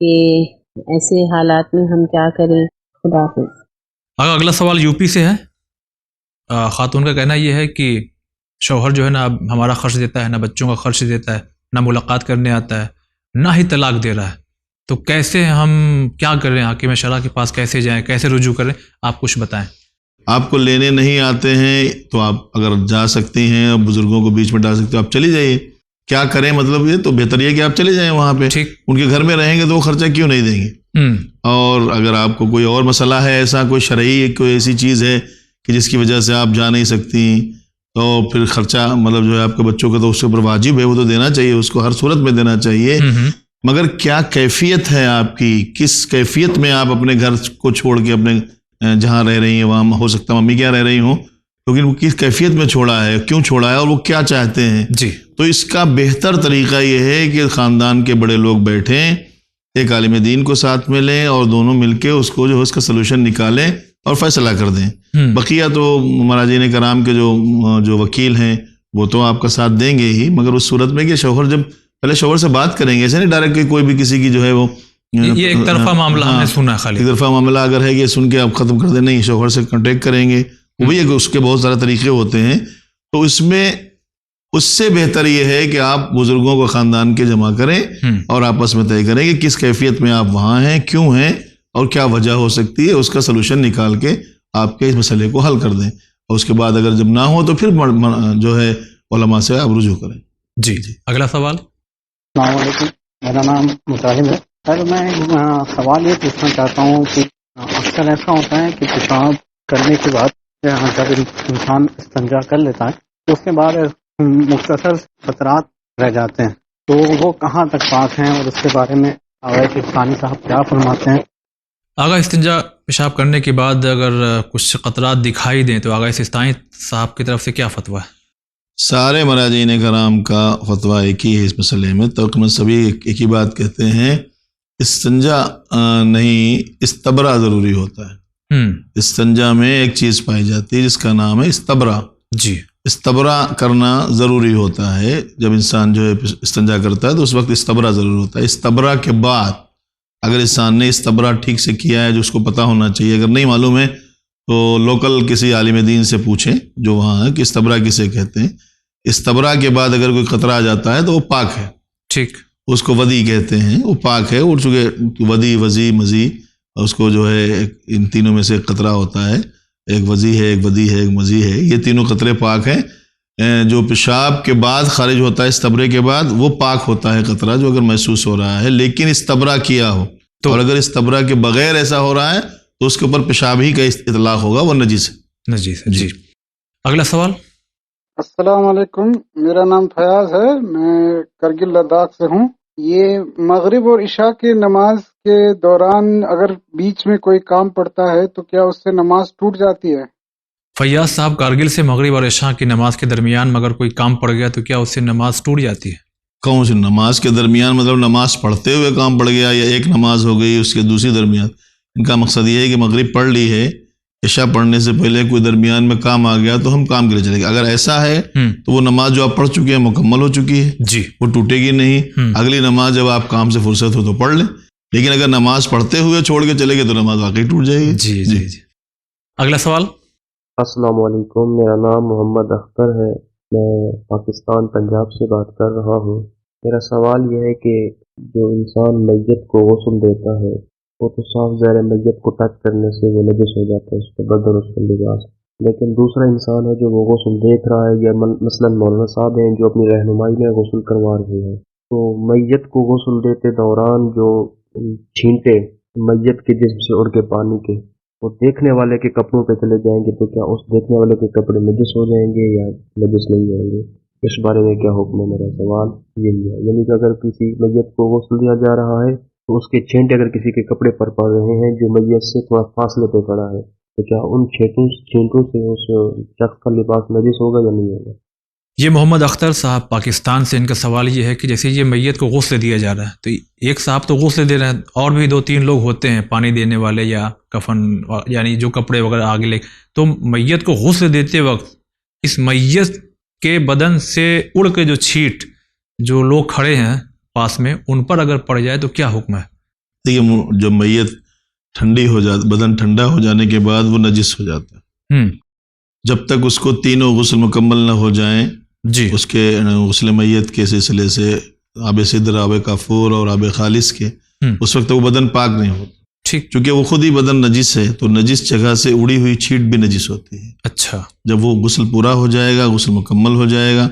کہ ایسے حالات میں ہم کیا کریں. خدا حافظ. اگلا سوال یو پی سے ہے. خاتون کا کہنا یہ ہے کہ شوہر جو ہے نا اب ہمارا خرچ دیتا ہے، نہ بچوں کا خرچ دیتا ہے، نہ ملاقات کرنے آتا ہے، نہ ہی طلاق دے رہا ہے. تو کیسے ہم کیا کریں؟ حاکم شرع کے پاس کیسے جائیں، کیسے رجوع کریں؟ آپ کچھ بتائیں. آپ کو لینے نہیں آتے ہیں تو آپ اگر جا سکتی ہیں اور بزرگوں کو بیچ میں ڈال سکتے ہو، آپ چلی جائیے. کیا کریں مطلب یہ تو بہتر یہ کہ آپ چلے جائیں وہاں پہ. ٹھیک. ان کے گھر میں رہیں گے تو وہ خرچہ کیوں نہیں دیں گے. اور اگر آپ کو کوئی اور مسئلہ ہے، ایسا کوئی شرعی کوئی ایسی چیز ہے کہ جس کی وجہ سے آپ جا نہیں سکتی، تو پھر خرچہ مطلب جو ہے آپ کے بچوں کا تو اس کے اوپر واجب ہے، وہ تو دینا چاہیے، اس کو ہر صورت میں دینا چاہیے. مگر کیا کیفیت ہے آپ کی، کس کیفیت میں آپ اپنے گھر کو چھوڑ کے اپنے جہاں رہ رہی ہیں وہاں ہو سکتا ہے ممی کیا رہ رہی ہوں، لیکن وہ کس کیفیت میں چھوڑا ہے، کیوں چھوڑا ہے، اور وہ کیا چاہتے ہیں. جی. تو اس کا بہتر طریقہ یہ ہے کہ خاندان کے بڑے لوگ بیٹھیں، ایک عالم دین کو ساتھ میں لیں اور دونوں مل کے اس کو جو ہے اس کا سلوشن نکالیں اور فیصلہ کر دیں. بقیہ تو مراجعین کرام کے جو وکیل ہیں وہ تو آپ کا ساتھ دیں گے ہی، مگر اس صورت میں کہ شوہر جب پہلے شوہر سے بات کریں گے، ایسے نہیں ڈائریکٹ کہ کوئی بھی کسی کی جو ہے وہ یہ ایک طرفہ معاملہ ہم نے سنا ہے. خالی ایک طرفہ معاملہ اگر ہے کہ سن کے آپ ختم کر دیں، نہیں، شوہر سے کانٹیکٹ کریں گے. وہ بھی ہے کہ اس کے بہت سارے طریقے ہوتے ہیں. تو اس میں اس سے بہتر یہ ہے کہ آپ بزرگوں کو خاندان کے جمع کریں اور آپس میں طے کریں کہ کس کیفیت میں آپ وہاں ہیں، کیوں ہیں، اور کیا وجہ ہو سکتی ہے. اس کا سلوشن نکال کے آپ کے اس مسئلے کو حل کر دیں، اور اس کے بعد اگر جب نہ ہو تو پھر جو ہے علماء سے آپ رجوع کریں. جی. اگلا سوال. السلام علیکم، میرا نام مجاہد ہے. سر میں سوال یہ پوچھنا چاہتا ہوں کہ اکثر ایسا ہوتا ہے کہ پیشاب کرنے کے بعد جب انسان استنجا کر لیتا ہے تو اس کے بعد مختصر قطرات رہ جاتے ہیں، تو وہ کہاں تک پاک ہیں، اور اس کے بارے میں آغا ثانی صاحب کیا فرماتے ہیں؟ آغا استنجا پیشاب کرنے کے بعد اگر کچھ قطرات دکھائی دیں تو آغا ثانی صاحب کی طرف سے کیا فتویٰ ہے؟ سارے مراجعین کرام کا فتویٰ ایک ہی ہے اس مسئلے میں. تقریباً سبھی ایک ہی بات کہتے ہیں، استنجا نہیں، استبرا ضروری ہوتا ہے. استنجا میں ایک چیز پائی جاتی ہے جس کا نام ہے استبرا. جی. استبرا کرنا ضروری ہوتا ہے. جب انسان جو ہے استنجا کرتا ہے تو اس وقت استبرا ضروری ہوتا ہے. استبرا کے بعد اگر انسان نے استبرا ٹھیک سے کیا ہے جو اس کو پتہ ہونا چاہیے، اگر نہیں معلوم ہے تو لوکل کسی عالم دین سے پوچھیں جو وہاں ہے کہ استبرا کسے کہتے ہیں. استبرا کے بعد اگر کوئی قطرہ آ جاتا ہے تو وہ پاک ہے. ٹھیک. اس کو ودی کہتے ہیں، وہ پاک ہے. اور چونکہ ودی، وضی، مزی، اس کو جو ہے ان تینوں میں سے ایک قطرہ ہوتا ہے، ایک وضی ہے، ایک ودی ہے، ایک مزی ہے. یہ تینوں قطرے پاک ہیں. جو پیشاب کے بعد خارج ہوتا ہے استبرے کے بعد وہ پاک ہوتا ہے قطرہ جو اگر محسوس ہو رہا ہے، لیکن استبرا کیا ہو تو، اور اگر استبرا کے بغیر ایسا ہو رہا ہے تو اس کے اوپر پیشاب ہی کا اطلاق ہوگا، وہ نجس ہے. نجس ہے. جی. اگلا سوال. السلام علیکم، میرا نام فیاض ہے، میں کرگل لداخ سے ہوں. یہ مغرب اور عشاء کی نماز کے دوران اگر بیچ میں کوئی کام پڑتا ہے تو کیا اس سے نماز ٹوٹ جاتی ہے؟ فیاض صاحب کارگل سے، مغرب اور عشاء کی نماز کے درمیان مگر کوئی کام پڑ گیا تو کیا اس سے نماز ٹوٹ جاتی ہے؟ کون سی نماز کے درمیان؟ مطلب نماز پڑھتے ہوئے کام پڑ گیا، یا ایک نماز ہو گئی اس کے دوسری درمیان؟ ان کا مقصد یہ ہے کہ مغرب پڑھ لی ہے، عشاء پڑھنے سے پہلے کوئی درمیان میں کام آ گیا تو ہم کام کے لیے چلے گئے. اگر ایسا ہے تو وہ نماز جو آپ پڑھ چکے ہیں مکمل ہو چکی ہے. جی. وہ ٹوٹے گی نہیں. اگلی نماز جب آپ کام سے فرصت ہو تو پڑھ لیں. لیکن اگر نماز پڑھتے ہوئے چھوڑ کے چلے گئے تو نماز واقعی ٹوٹ جائے گی. جی جی جی. اگلا سوال. السلام علیکم، میرا نام محمد اختر ہے، میں پاکستان پنجاب سے بات کر رہا ہوں. میرا سوال یہ ہے کہ جو انسان میت کو غسل دیتا ہے وہ تو صاف ظاہر میت کو ٹچ کرنے سے وہ نجس ہو جاتا ہے، اس کا بدن، اس کا لباس. لیکن دوسرا انسان ہے جو وہ غسل دیکھ رہا ہے، یا مثلا مولانا صاحب ہیں جو اپنی رہنمائی میں غسل کروا رہے ہیں، تو میت کو غسل دیتے دوران جو چھینٹے میت کے جسم سے اڑ کے پانی کے وہ دیکھنے والے کے کپڑوں پہ چلے جائیں گے، تو کیا اس دیکھنے والے کے کپڑے نجس ہو جائیں گے یا نجس نہیں ہوں گے؟ اس بارے میں کیا حکم ہے؟ میرا سوال یہی ہے. یعنی کہ اگر کسی میت کو غسل دیا جا رہا ہے تو اس کے چھینٹے اگر کسی کے کپڑے پر پڑ رہے ہیں جو میت سے تھوڑا فاصلے پہ پڑا ہے، تو کیا ان چھینٹوں سے اس شخص کا لباس نجس ہوگا یا نہیں ہوگا؟ یہ محمد اختر صاحب پاکستان سے، ان کا سوال یہ ہے کہ جیسے یہ میت کو غسل دیا جا رہا ہے تو ایک صاحب تو غسل دے رہے ہیں، اور بھی 2-3 لوگ ہوتے ہیں پانی دینے والے یا کفن یعنی جو کپڑے وغیرہ آگے لے، تو میت کو غسل دیتے وقت اس میت کے بدن سے اڑ کے جو چھینٹ جو لوگ کھڑے ہیں پاس میں ان پر اگر پڑ جائے تو کیا حکم ہے؟ کہ جب میت ٹھنڈی ہو جاتی، بدن ٹھنڈا ہو جانے کے بعد وہ نجس ہو جاتا ہے، جب تک اس کو تینوں غسل مکمل نہ ہو جائیں جی اس کے غسل میت کے سلسلے سے، آب صدر، آب کافور اور آب خالص کے، اس وقت وہ بدن پاک نہیں ہوتا، ٹھیک، چونکہ وہ خود ہی بدن نجس ہے، تو نجس جگہ سے اڑی ہوئی چھیٹ بھی نجس ہوتی ہے۔ اچھا، جب وہ غسل پورا ہو جائے گا، غسل مکمل ہو جائے گا،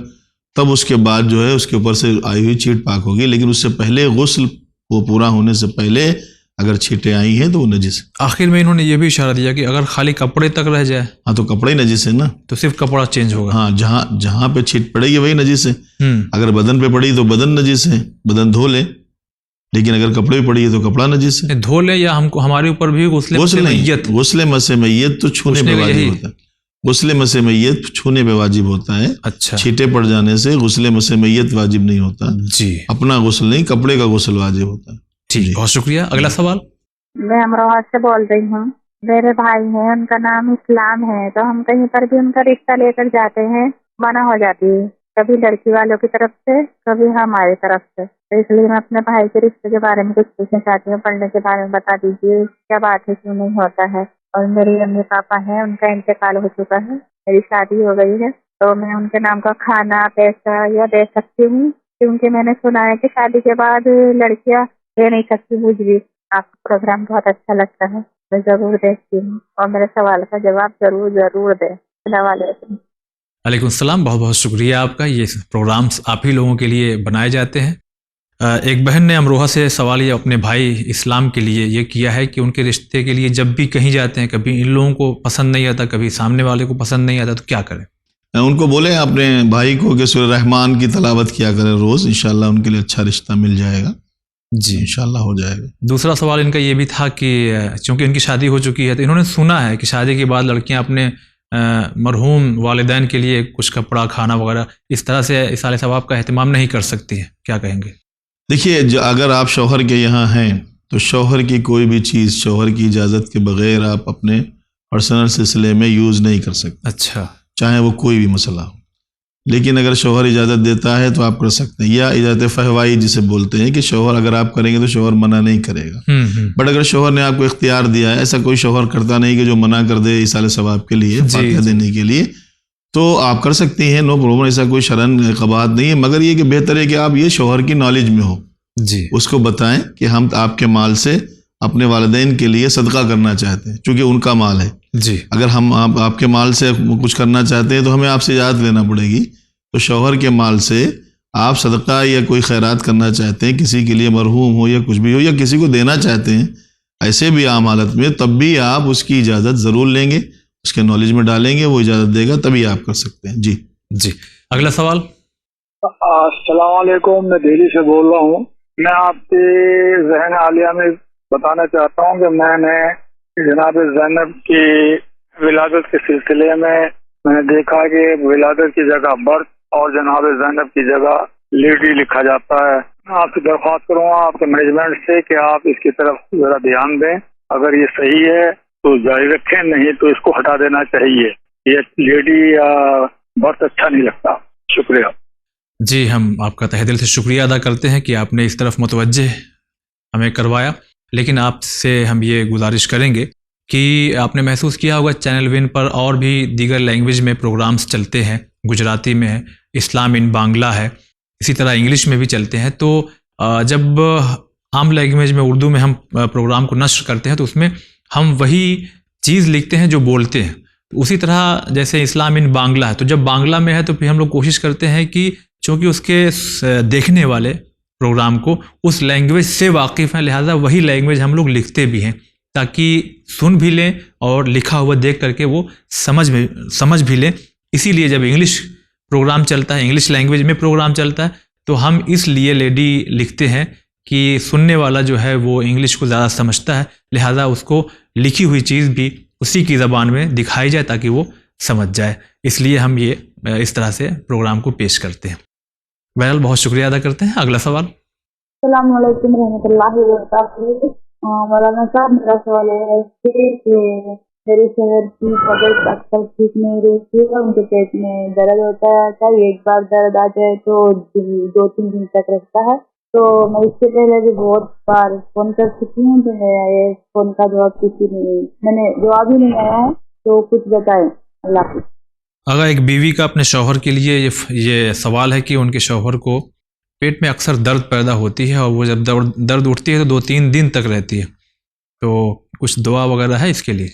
تب اس کے بعد جو ہے اس کے اوپر سے آئی ہوئی چھیٹ پاک ہوگی، لیکن اس سے پہلے غسل وہ پورا ہونے سے پہلے اگر چھیٹیں آئی ہیں تو وہ نجس ہے۔ آخر میں انہوں نے یہ بھی اشارہ دیا کہ اگر خالی کپڑے تک رہ جائے ہاں تو کپڑا ہی نجس ہے نا، تو صرف کپڑا چینج ہوگا۔ ہاں جہاں پہ چھیٹ پڑے گی وہی نجس ہے، اگر بدن پہ پڑی تو بدن نجس ہے، بدن دھو لے، لیکن اگر کپڑے پہ پڑی ہے تو کپڑا نجس ہے۔ دھو لے یا ہمارے اوپر بھی غسل میت، غسل مس میت تو چھونے پہ واجب ہوتا ہے، غسل مس میت چھونے پہ واجب ہوتا ہے۔ اچھا، چھیٹے پڑ جانے سے غسل مس میت واجب نہیں ہوتا، جی، اپنا غسل نہیں، کپڑے کا غسل واجب ہوتا ہے۔ ٹھیک، بہت شکریہ۔ اگلا سوال۔ میں امروہہ سے بول رہی ہوں، میرے بھائی ہیں، ان کا نام اسلام ہے، تو ہم کہیں پر بھی ان کا رشتہ لے کر جاتے ہیں، منع ہو جاتی ہے، کبھی لڑکی والوں کی طرف سے، کبھی ہماری طرف سے، تو اس لیے میں اپنے بھائی کے رشتے کے بارے میں کچھ پوچھنا چاہتی ہوں، پڑھنے کے بارے میں بتا دیجیے کیا بات ہے، کیوں نہیں ہوتا ہے۔ اور میری امی پاپا ہیں، ان کا انتقال ہو چکا ہے، میری شادی ہو گئی ہے، تو میں ان کے نام کا کھانا پیسہ یا دے سکتی ہوں، کیونکہ میں نے سنا ہے کہ شادی کے بعد لڑکیاں دے نہیں سکتی کچھ بھی۔ آپ کا پروگرام بہت اچھا لگتا ہے، میں ضرور دیکھتی ہوں، اور میرے سوال کا جواب ضرور دیں۔ السلام علیکم۔ علیکم السلام، بہت بہت شکریہ آپ کا۔ یہ پروگرامز آپ ہی لوگوں کے لیے بنائے جاتے ہیں۔ ایک بہن نے امروہہ سے سوال یہ اپنے بھائی اسلام کے لیے یہ کیا ہے کہ ان کے رشتے کے لیے جب بھی کہیں جاتے ہیں، کبھی ان لوگوں کو پسند نہیں آتا، کبھی سامنے والے کو پسند نہیں آتا، تو کیا کریں؟ ان کو بولیں اپنے بھائی کو کہ سورہ رحمان کی تلاوت کیا کرے روز، انشاءاللہ ان کے لیے اچھا رشتہ مل جائے گا، جی انشاءاللہ ہو جائے گا۔ دوسرا سوال ان کا یہ بھی تھا کہ چونکہ ان کی شادی ہو چکی ہے، تو انہوں نے سنا ہے کہ شادی کے بعد لڑکیاں اپنے مرحوم والدین کے لیے کچھ کپڑا، کھانا وغیرہ اس طرح سے ایصال ثواب کا اہتمام نہیں کر سکتی ہیں، کیا کہیں گے؟ دیکھیے، اگر آپ شوہر کے یہاں ہیں تو شوہر کی کوئی بھی چیز شوہر کی اجازت کے بغیر آپ اپنے پرسنل سلسلے میں یوز نہیں کر سکتے، اچھا، چاہے وہ کوئی بھی مسئلہ ہو۔ لیکن اگر شوہر اجازت دیتا ہے تو آپ کر سکتے ہیں، یا اجازت فہوائی جسے بولتے ہیں کہ شوہر اگر آپ کریں گے تو شوہر منع نہیں کرے گا۔ بٹ اگر شوہر نے آپ کو اختیار دیا ہے، ایسا کوئی شوہر کرتا نہیں کہ جو منع کر دے ایصال ثواب کے لیے، فاتحہ دینے کے لیے، تو آپ کر سکتی ہیں، نو پرابلم، ایسا کوئی شرعن قباحت نہیں ہے، مگر یہ کہ بہتر ہے کہ آپ یہ شوہر کی نالج میں ہو، جی، اس کو بتائیں کہ ہم آپ کے مال سے اپنے والدین کے لیے صدقہ کرنا چاہتے ہیں، چونکہ ان کا مال ہے۔ جی، اگر ہم آپ کے مال سے کچھ کرنا چاہتے ہیں تو ہمیں آپ سے اجازت لینا پڑے گی، تو شوہر کے مال سے آپ صدقہ یا کوئی خیرات کرنا چاہتے ہیں، کسی کے لیے مرحوم ہو یا کچھ بھی ہو، یا کسی کو دینا چاہتے ہیں ایسے بھی عام حالت میں، تب بھی آپ اس کی اجازت ضرور لیں گے، اس کے نالج میں ڈالیں گے، وہ اجازت دے گا تبھی آپ کر سکتے ہیں۔ جی، اگلا سوال۔ السلام علیکم، میں دہلی سے بول رہا ہوں۔ میں آپ کے ذہن عالیہ میں بتانا چاہتا ہوں کہ میں نے جناب زینب کی ولادت کے سلسلے میں نے دیکھا کہ ولادت کی جگہ برت اور جناب زینب کی جگہ لیڈی لکھا جاتا ہے۔ میں آپ سے درخواست کروں گا آپ کے مینجمنٹ سے کہ آپ اس کی طرف ذرا دھیان دیں، اگر یہ صحیح ہے تو جاری رکھیں، نہیں تو اس کو ہٹا دینا چاہیے، یہ لیڈی یا برت اچھا نہیں لگتا۔ شکریہ۔ جی، ہم آپ کا تہہ دل سے شکریہ ادا کرتے ہیں کہ آپ نے اس طرف متوجہ ہمیں کروایا، لیکن آپ سے ہم یہ گزارش کریں گے کہ آپ نے محسوس کیا ہوگا چینل ون پر اور بھی دیگر لینگویج میں پروگرامز چلتے ہیں، گجراتی میں ہے، اسلام ان بانگلہ ہے، اسی طرح انگلش میں بھی چلتے ہیں۔ تو جب عام لینگویج میں اردو میں ہم پروگرام کو نشر کرتے ہیں تو اس میں ہم وہی چیز لکھتے ہیں جو بولتے ہیں، اسی طرح جیسے اسلام ان بانگلہ ہے، تو جب بانگلہ میں ہے تو پھر ہم لوگ کوشش کرتے ہیں کہ چونکہ اس کے دیکھنے والے پروگرام کو اس لینگویج سے واقف ہیں، لہٰذا وہی لینگویج ہم لوگ لکھتے بھی ہیں تاکہ سن بھی لیں اور لکھا ہوا دیکھ کر کے وہ سمجھ بھی لیں۔ اسی لیے جب انگلش پروگرام چلتا ہے، انگلش لینگویج میں پروگرام چلتا ہے، تو ہم اس لیے لیڈی لکھتے ہیں کہ سننے والا جو ہے وہ انگلش کو زیادہ سمجھتا ہے، لہٰذا اس کو لکھی ہوئی چیز بھی اسی کی زبان میں دکھائی جائے تاکہ وہ سمجھ جائے، اس لیے ہم یہ اس طرح سے پروگرام کو پیش کرتے ہیں۔ بہرحال بہت شکریہ ادا کرتے ہیں۔ اگلا سوال۔ السلام علیکم رحمۃ اللہ وبرکاتہ۔ مولانا صاحب، میرا سوال ہے کہ میرے شوہر کی طبیعت اکثر ٹھیک نہیں رہتی ہے، ان کے پیٹ میں درد ہوتا ہے، ایک بار درد آ جائے تو 2-3 دن تک رہتا ہے، تو میں اس سے پہلے بھی بہت بار فون کر چکی ہوں تو میرا یہ فون کا جواب کسی نہیں، میں نے جواب ہی نہیں آیا ہے، تو کچھ بتائیں۔ اللہ حافظ۔ اگر ایک بیوی کا اپنے شوہر کے لیے یہ سوال ہے کہ ان کے شوہر کو پیٹ میں اکثر درد پیدا ہوتی ہے اور وہ جب درد اٹھتی ہے تو 2-3 دن تک رہتی ہے، تو کچھ دعا وغیرہ ہے اس کے لیے؟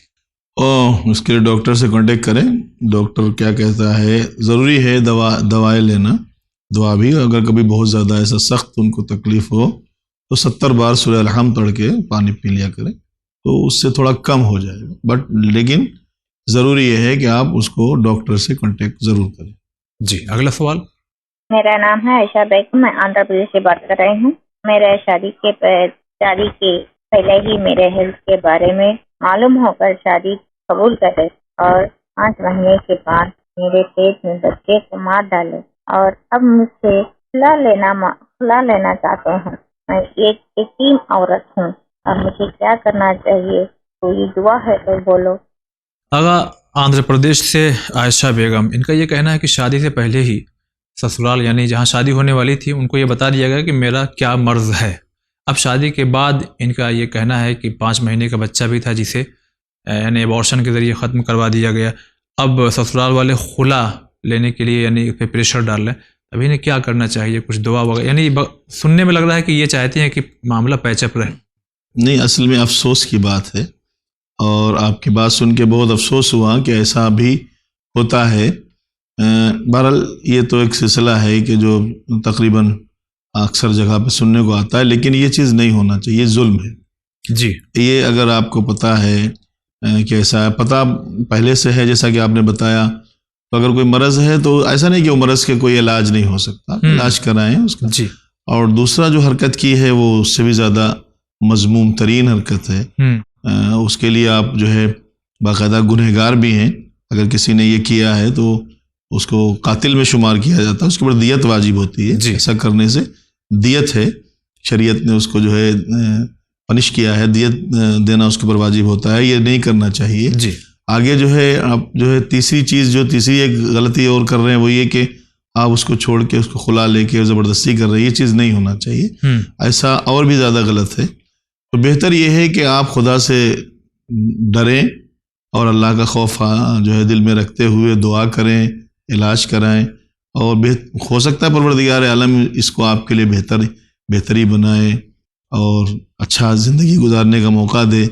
اس کے لیے ڈاکٹر سے کانٹیکٹ کریں، ڈاکٹر کیا کہتا ہے۔ ضروری ہے دوائیں لینا، دعا بھی۔ اگر کبھی بہت زیادہ ایسا سخت ان کو تکلیف ہو تو 70 بار سورہ الحمد پڑھ کے پانی پی لیا کریں، تو اس سے تھوڑا کم ہو جائے گا، لیکن ضروری یہ ہے کہ آپ اس کو ڈاکٹر سے کانٹیکٹ ضرور کریں۔ جی اگلا سوال۔ میرا نام ہے عائشہ بیگم، میں آندھرا پردیش سے بات کر رہی ہوں۔ میرے شادی کے پہلے ہی میرے ہیلتھ کے بارے میں معلوم ہو کر شادی قبول کرے اور 5 مہینے کے بعد میرے پیٹ میں بچے کو مار ڈالے، اور اب مجھ سے کھلا لینا چاہتے ہیں۔ میں ایک یتیم عورت ہوں اور مجھے کیا کرنا چاہیے؟ کوئی دعا ہے تو بولو۔ اگر آندھرا پردیش سے عائشہ بیگم، ان کا یہ کہنا ہے کہ شادی سے پہلے ہی سسرال یعنی جہاں شادی ہونے والی تھی ان کو یہ بتا دیا گیا کہ میرا کیا مرض ہے۔ اب شادی کے بعد ان کا یہ کہنا ہے کہ 5 مہینے کا بچہ بھی تھا جسے یعنی ایبارشن کے ذریعے ختم کروا دیا گیا، اب سسرال والے خلا لینے کے لیے یعنی اس پہ پریشر ڈال رہے ہیں، اب انہیں کیا کرنا چاہیے؟ کچھ دعا وغیرہ، یعنی سننے میں لگ رہا ہے کہ یہ چاہتے ہیں کہ معاملہ پیچ اپ رہے۔ نہیں، اصل میں افسوس کی بات ہے، اور آپ کی بات سن کے بہت افسوس ہوا کہ ایسا بھی ہوتا ہے۔ بہرحال یہ تو ایک سلسلہ ہے کہ جو تقریباً اکثر جگہ پہ سننے کو آتا ہے، لیکن یہ چیز نہیں ہونا چاہیے، یہ ظلم ہے۔ جی، یہ اگر آپ کو پتہ ہے کہ ایسا ہے، پتہ پہلے سے ہے جیسا کہ آپ نے بتایا، تو اگر کوئی مرض ہے تو ایسا نہیں کہ وہ مرض کے کوئی علاج نہیں ہو سکتا، علاج کرائیں اس کا۔ جی، اور دوسرا جو حرکت کی ہے وہ اس سے بھی زیادہ مذموم ترین حرکت ہے۔ اس کے لیے آپ جو ہے باقاعدہ گنہگار بھی ہیں، اگر کسی نے یہ کیا ہے تو اس کو قاتل میں شمار کیا جاتا ہے، اس کے اوپر دیت واجب ہوتی ہے۔ ایسا کرنے سے دیت ہے، شریعت نے اس کو جو ہے پنش کیا ہے، دیت دینا اس کے اوپر واجب ہوتا ہے، یہ نہیں کرنا چاہیے۔ جی، آگے جو ہے آپ جو ہے تیسری ایک غلطی اور کر رہے ہیں، وہ یہ کہ آپ اس کو چھوڑ کے اس کو خلا لے کے زبردستی کر رہے ہیں، یہ چیز نہیں ہونا چاہیے، ایسا اور بھی زیادہ غلط ہے۔ تو بہتر یہ ہے کہ آپ خدا سے ڈریں اور اللہ کا خوف جو ہے دل میں رکھتے ہوئے دعا کریں، علاج کرائیں، اور ہو سکتا ہے پروردگار عالم اس کو آپ کے لیے بہتری بنائے اور اچھا زندگی گزارنے کا موقع دے۔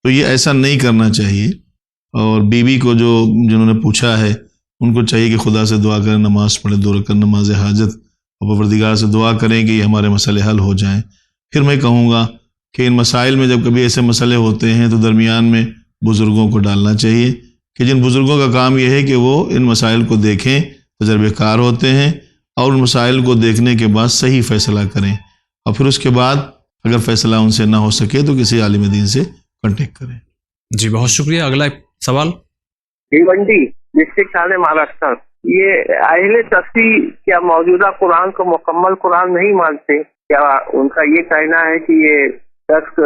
تو یہ ایسا نہیں کرنا چاہیے۔ اور بیوی کو جنہوں نے پوچھا ہے ان کو چاہیے کہ خدا سے دعا کریں، نماز پڑھیں، 2 رکعت نماز حاجت، اور پروردگار سے دعا کریں کہ یہ ہمارے مسئلے حل ہو جائیں۔ پھر میں کہوں گا کہ ان مسائل میں جب کبھی ایسے مسئلے ہوتے ہیں تو درمیان میں بزرگوں کو ڈالنا چاہیے، کہ جن بزرگوں کا کام یہ ہے کہ وہ ان مسائل کو دیکھیں، تجربے کار ہوتے ہیں، اور ان مسائل کو دیکھنے کے بعد صحیح فیصلہ کریں، اور پھر اس کے بعد اگر فیصلہ ان سے نہ ہو سکے تو کسی عالم دین سے کانٹیکٹ کریں۔ جی بہت شکریہ۔ اگلا سوال۔ بھیونڈی ڈسٹرکٹ تھانے مہاراشٹر۔ یہ اہل تفسیر کیا موجودہ قرآن کو مکمل قرآن نہیں مانتے؟ کیا ان کا یہ کہنا ہے کہ یہ 10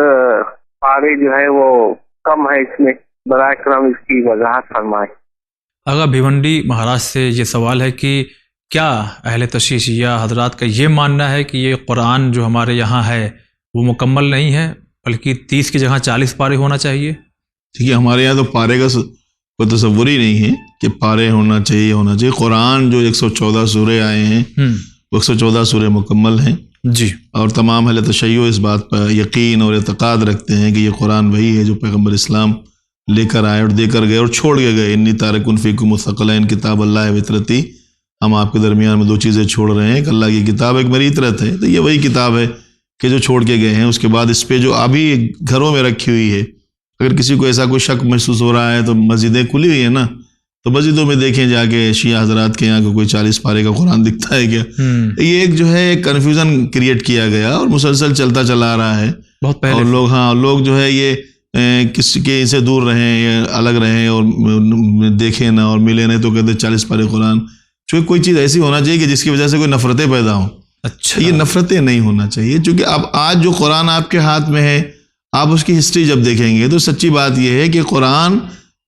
پارے جو ہے وہ کم ہے؟ اس میں برائے کرم اس کی وضاحت فرمائیں۔ اگر بھیونڈی مہاراشٹر سے یہ سوال ہے کہ کیا اہل تشیع یا حضرات کا یہ ماننا ہے کہ یہ قرآن جو ہمارے یہاں ہے وہ مکمل نہیں ہے، بلکہ 30 کی جگہ 40 پارے ہونا چاہیے؟ ٹھیک ہے، ہمارے یہاں تو پارے کا کوئی تصور ہی نہیں ہے کہ پارے ہونا چاہیے۔ قرآن جو 114 سورے آئے ہیں وہ 114 سورے مکمل ہیں۔ جی، اور تمام اہل تشیع اس بات پر یقین اور اعتقاد رکھتے ہیں کہ یہ قرآن وہی ہے جو پیغمبر اسلام لے کر آئے اور دے کر گئے اور چھوڑ کے گئے۔ انی تارکن فیکم الثقلین کتاب اللہ و اطرتی، ہم آپ کے درمیان میں 2 چیزیں چھوڑ رہے ہیں، کہ اللہ کی کتاب ایک میری اطرت ہے، تو یہ وہی کتاب ہے کہ جو چھوڑ کے گئے ہیں۔ اس کے بعد اس پہ جو ابھی گھروں میں رکھی ہوئی ہے، اگر کسی کو ایسا کوئی شک محسوس ہو رہا ہے تو مسجدیں کھلی ہوئی ہیں نا، تو مسجدوں میں دیکھیں جا کے شیعہ حضرات کے یہاں کوئی 40 پارے کا قرآن دکھتا ہے کیا؟ یہ ایک جو ہے ایک کنفیوژن کریٹ کیا گیا اور مسلسل چلتا چلا آ رہا ہے بہت پہلے۔ اور لوگ جو ہے یہ کسی کے سے دور رہیں یا الگ رہیں اور دیکھیں نہ اور ملے نہیں، تو کہتے 40 پارے قرآن۔ چونکہ کوئی چیز ایسی ہونا چاہیے کہ جس کی وجہ سے کوئی نفرتیں پیدا ہوں۔ اچھا، یہ نفرتیں نہیں ہونا چاہیے، چونکہ اب آج جو قرآن آپ کے ہاتھ میں ہے، آپ اس کی ہسٹری جب دیکھیں گے تو سچی بات یہ ہے کہ قرآن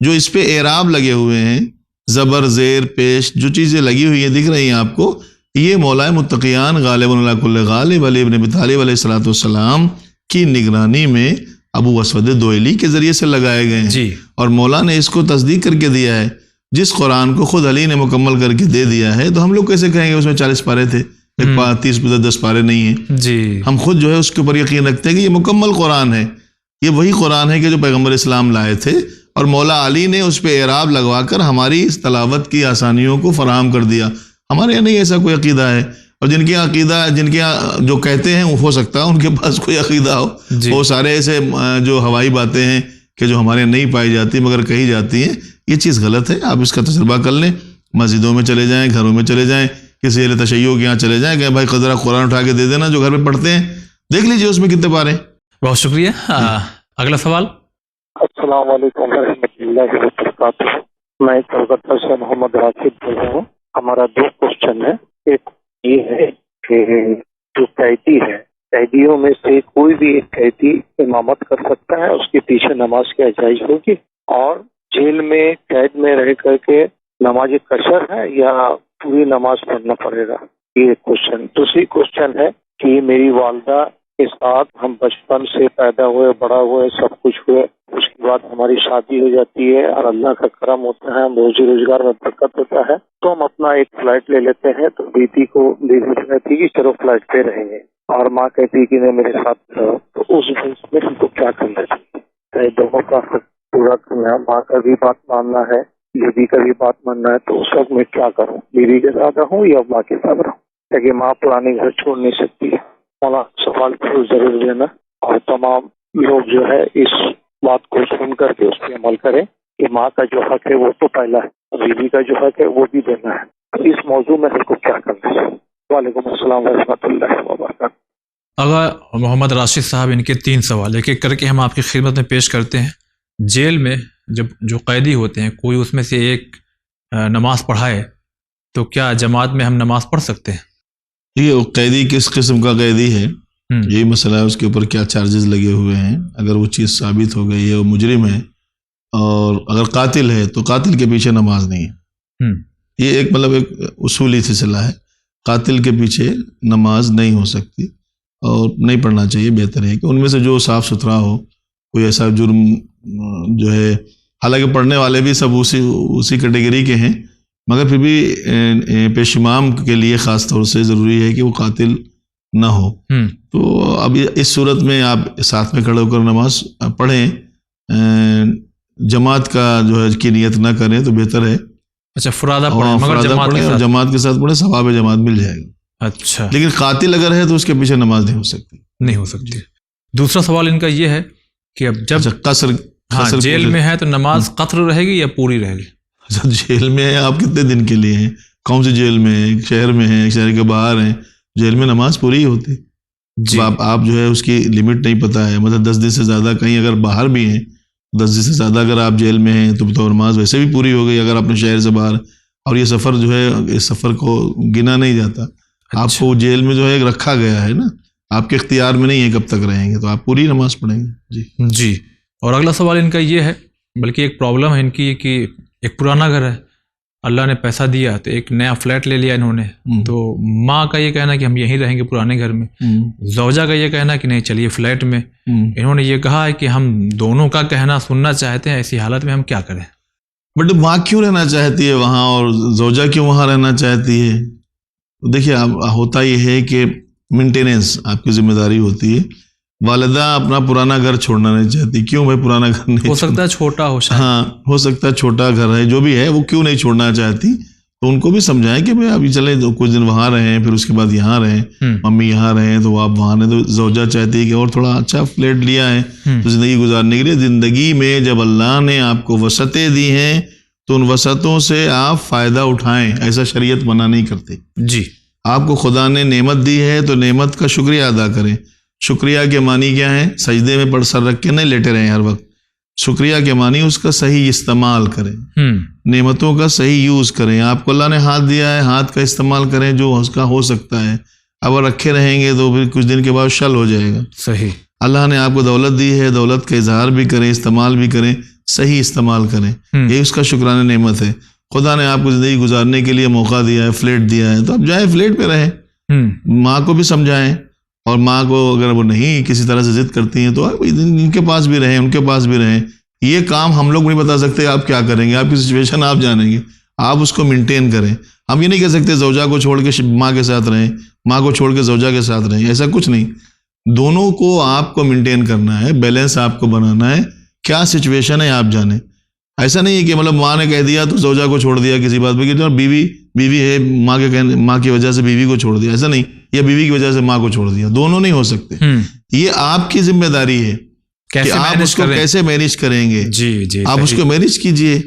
جو اس پہ اعراب لگے ہوئے ہیں، زبر، زیر، پیش، جو چیزیں لگی ہوئی ہیں دکھ رہی ہیں آپ کو، یہ مولا متقیان غالب علی کل غالب علی ابن ابی طالب علیہ الصلوۃ والسلام کی نگرانی میں ابو اسود دوئلی کے ذریعے سے لگائے گئے ہیں جی. اور مولا نے اس کو تصدیق کر کے دیا ہے. جس قرآن کو خود علی نے مکمل کر کے دے دیا ہے تو ہم لوگ کیسے کہیں گے اس میں 40 پارے تھے، 10 پارے نہیں ہیں جی. ہم خود جو ہے اس کے اوپر یقین رکھتے ہیں کہ یہ مکمل قرآن ہے، یہ وہی قرآن ہے کہ جو پیغمبر اسلام لائے تھے، اور مولا علی نے اس پہ اعراب لگوا کر ہماری اس تلاوت کی آسانیوں کو فراہم کر دیا. ہمارے یہاں نہیں ایسا کوئی عقیدہ ہے، اور جن کے جو کہتے ہیں ہو سکتا ہے ان کے پاس کوئی عقیدہ ہو. وہ سارے ایسے جو ہوائی باتیں ہیں کہ جو ہمارے نہیں پائی جاتی مگر کہی جاتی ہیں، یہ چیز غلط ہے. آپ اس کا تجربہ کر لیں، مسجدوں میں چلے جائیں، گھروں میں چلے جائیں، کسی اہل تشیع کے یہاں چلے جائیں کہ بھائی قدرہ قرآن اٹھا کے دے دینا جو گھر میں پڑھتے ہیں، دیکھ لیجئے اس میں کتنے پارے. بہت شکریہ. اگلا سوال. السلام علیکم ورحمۃ اللہ وبرکاتہ. میں کلکتہ سے محمد راشد بول رہا ہوں. ہمارا 2 کوشچن ہے. ایک یہ ہے کہ جو قیدی ہے، قیدیوں میں سے کوئی بھی ایک قیدی امامت کر سکتا ہے، اس کے پیچھے نماز کیا جائز ہوگی؟ اور جیل میں قید میں رہ کر کے نماز قصر ہے یا پوری نماز پڑھنا پڑے گا؟ یہ ایک کوشچن. دوسری کوشچن ہے کہ میری والدہ کے ساتھ ہم بچپن سے پیدا ہوئے، بڑا ہوئے، سب کچھ ہوئے، اس کے بعد ہماری شادی ہو جاتی ہے اور اللہ کا کرم ہوتا ہے، روزی روزگار میں برکت ہوتا ہے، تو ہم اپنا ایک فلائٹ لے لیتے ہیں. تو بیٹی کہتی کہ چلو فلائٹ پہ رہیں گے، اور ماں کہتی کہ نہیں میرے ساتھ رہو. تو اس میں ہم کو کیا کرنا چاہیے؟ دونوں کا حق پورا کرنا، ماں کا بھی بات ماننا ہے، بیوی کا بھی بات ماننا ہے. تو اس وقت میں کیا کروں؟ بیوی کے ساتھ رہوں یا ماں کے ساتھ رہوں؟ تاکہ ماں پرانے گھر چھوڑ نہیں سکتی ہے. مولا سوال ضرور دینا، اور تمام لوگ جو ہے اس بات کو سن کر کے اس پہ عمل کریں کہ ماں کا جو حق ہے وہ تو پہلا ہے، بیوی کا جو حق ہے وہ بھی دینا ہے. تو اس موضوع میں ہم کو کیا کرنا ہے؟ وعلیکم السلام ورحمۃ اللہ وبرکاتہ. اگر محمد راشد صاحب ان کے 3 سوال ایک ایک کر کے ہم آپ کی خدمت میں پیش کرتے ہیں. جیل میں جب جو قیدی ہوتے ہیں کوئی اس میں سے ایک نماز پڑھائے تو کیا جماعت میں ہم نماز پڑھ سکتے ہیں؟ یہ قیدی کس قسم کا قیدی ہے یہی مسئلہ ہے، اس کے اوپر کیا چارجز لگے ہوئے ہیں. اگر وہ چیز ثابت ہو گئی ہے وہ مجرم ہے، اور اگر قاتل ہے تو قاتل کے پیچھے نماز نہیں ہے. یہ ایک ایک اصولی سلسلہ ہے. قاتل کے پیچھے نماز نہیں ہو سکتی اور نہیں پڑھنا چاہیے. بہتر ہے کہ ان میں سے جو صاف ستھرا ہو، کوئی ایسا جرم جو ہے، حالانکہ پڑھنے والے بھی سب اسی کیٹیگری کے ہیں، مگر پھر بھی پیش امام کے لیے خاص طور سے ضروری ہے کہ وہ قاتل نہ ہو. تو اب اس صورت میں آپ ساتھ میں کھڑے ہو کر نماز پڑھیں، جماعت کا جو ہے کی نیت نہ کریں تو بہتر ہے. اچھا، فرادہ پڑھیں مگر جماعت کے ساتھ پڑھیں، ثواب جماعت مل جائے گا. اچھا، لیکن قاتل اگر ہے تو اس کے پیچھے نماز نہیں ہو سکتی. دوسرا سوال ان کا یہ ہے کہ اب جب قصر جیل میں ہے تو نماز قطر رہے گی یا پوری رہے گی؟ اچھا، جیل میں ہیں آپ کتنے دن کے لیے ہیں؟ کون سی جیل میں ہیں؟ شہر میں ہیں، شہر کے باہر ہیں؟ جیل میں نماز پوری ہی ہوتی. آپ جو ہے اس کی لمٹ نہیں پتہ ہے، 10 دن سے زیادہ کہیں اگر باہر بھی ہیں، 10 دن سے زیادہ اگر آپ جیل میں ہیں تو نماز ویسے بھی پوری ہو گئی اگر اپنے شہر سے باہر. اور یہ سفر جو ہے، اس سفر کو گنا نہیں جاتا. آپ کو جیل میں جو ہے رکھا گیا ہے نا، آپ کے اختیار میں نہیں ہے کب تک رہیں گے، تو آپ پوری نماز پڑھیں گے. جی. اور اگلا سوال ان کا یہ ہے، بلکہ ایک پرابلم ہے ان کی کہ ایک پرانا گھر ہے، اللہ نے پیسہ دیا تو ایک نیا فلیٹ لے لیا انہوں نے. تو ماں کا یہ کہنا کہ ہم یہیں رہیں گے پرانے گھر میں، زوجہ کا یہ کہنا کہ نہیں چلیے فلیٹ میں. انہوں نے یہ کہا ہے کہ ہم دونوں کا کہنا سننا چاہتے ہیں، ایسی حالت میں ہم کیا کریں؟ بٹ ماں کیوں رہنا چاہتی ہے وہاں اور زوجہ کیوں وہاں رہنا چاہتی ہے؟ دیکھیے، ہوتا یہ ہے کہ مینٹیننس آپ کی ذمہ داری ہوتی ہے. والدہ اپنا پرانا گھر چھوڑنا نہیں چاہتی. کیوں بھائی پرانا گھر نہیں؟ ہو سکتا ہے چھوٹا ہو، ہاں ہو سکتا ہے چھوٹا گھر ہے، جو بھی ہے وہ کیوں نہیں چھوڑنا چاہتی. تو ان کو بھی سمجھائیں کہ بھائی ابھی چلے کچھ دن وہاں رہیں، پھر اس کے بعد یہاں رہیں، ممی یہاں رہیں تو آپ وہاں رہیں. تو زوجہ چاہتی ہے کہ اور تھوڑا اچھا فلیٹ لیا ہے تو زندگی گزارنے کے لیے. زندگی میں جب اللہ نے آپ کو وسعتیں دی ہیں تو ان وسعتوں سے آپ فائدہ اٹھائیں، ایسا شریعت منع نہیں کرتے. جی، آپ کو خدا نے نعمت دی ہے تو نعمت کا شکریہ ادا کریں. شکریہ کے معنی کیا ہے؟ سجدے میں پڑھ سر رکھ کے نہیں لیٹے رہیں ہر وقت. شکریہ کے معنی اس کا صحیح استعمال کریں، نعمتوں کا صحیح یوز کریں. آپ کو اللہ نے ہاتھ دیا ہے، ہاتھ کا استعمال کریں جو اس کا ہو سکتا ہے. اگر رکھے رہیں گے تو پھر کچھ دن کے بعد شل ہو جائے گا. صحیح. اللہ نے آپ کو دولت دی ہے، دولت کا اظہار بھی کریں، استعمال بھی کریں، صحیح استعمال کریں. یہ اس کا شکرانہ نعمت ہے. خدا نے آپ کو زندگی گزارنے کے لیے موقع دیا ہے، فلیٹ دیا ہے، تو آپ جائیں فلیٹ پہ رہیں، ماں کو بھی سمجھائیں، اور ماں کو اگر وہ نہیں کسی طرح سے ضد کرتی ہیں تو آپ ان کے پاس بھی رہیں، ان کے پاس بھی رہیں. یہ کام ہم لوگ نہیں بتا سکتے آپ کیا کریں گے، آپ کی سچویشن آپ جانیں گے، آپ اس کو مینٹین کریں. ہم یہ نہیں کہہ سکتے زوجہ کو چھوڑ کے ماں کے ساتھ رہیں، ماں کو چھوڑ کے زوجہ کے ساتھ رہیں، ایسا کچھ نہیں. دونوں کو آپ کو مینٹین کرنا ہے، بیلنس آپ کو بنانا ہے. کیا سچویشن ہے آپ جانیں. ایسا نہیں ہے کہ مطلب ماں نے کہہ دیا تو زوجہ کو چھوڑ دیا کسی بات پہ، کہ بیوی ہے، ماں کی وجہ سے بیوی کو چھوڑ دیا، ایسا نہیں، یا بیوی کی وجہ سے ماں کو چھوڑ دیا، دونوں نہیں ہو سکتے. یہ آپ کی ذمہ داری ہے کہ آپ اس کو کیسے مینیج کریں گے. جی آپ اس کو مینیج کیجئے.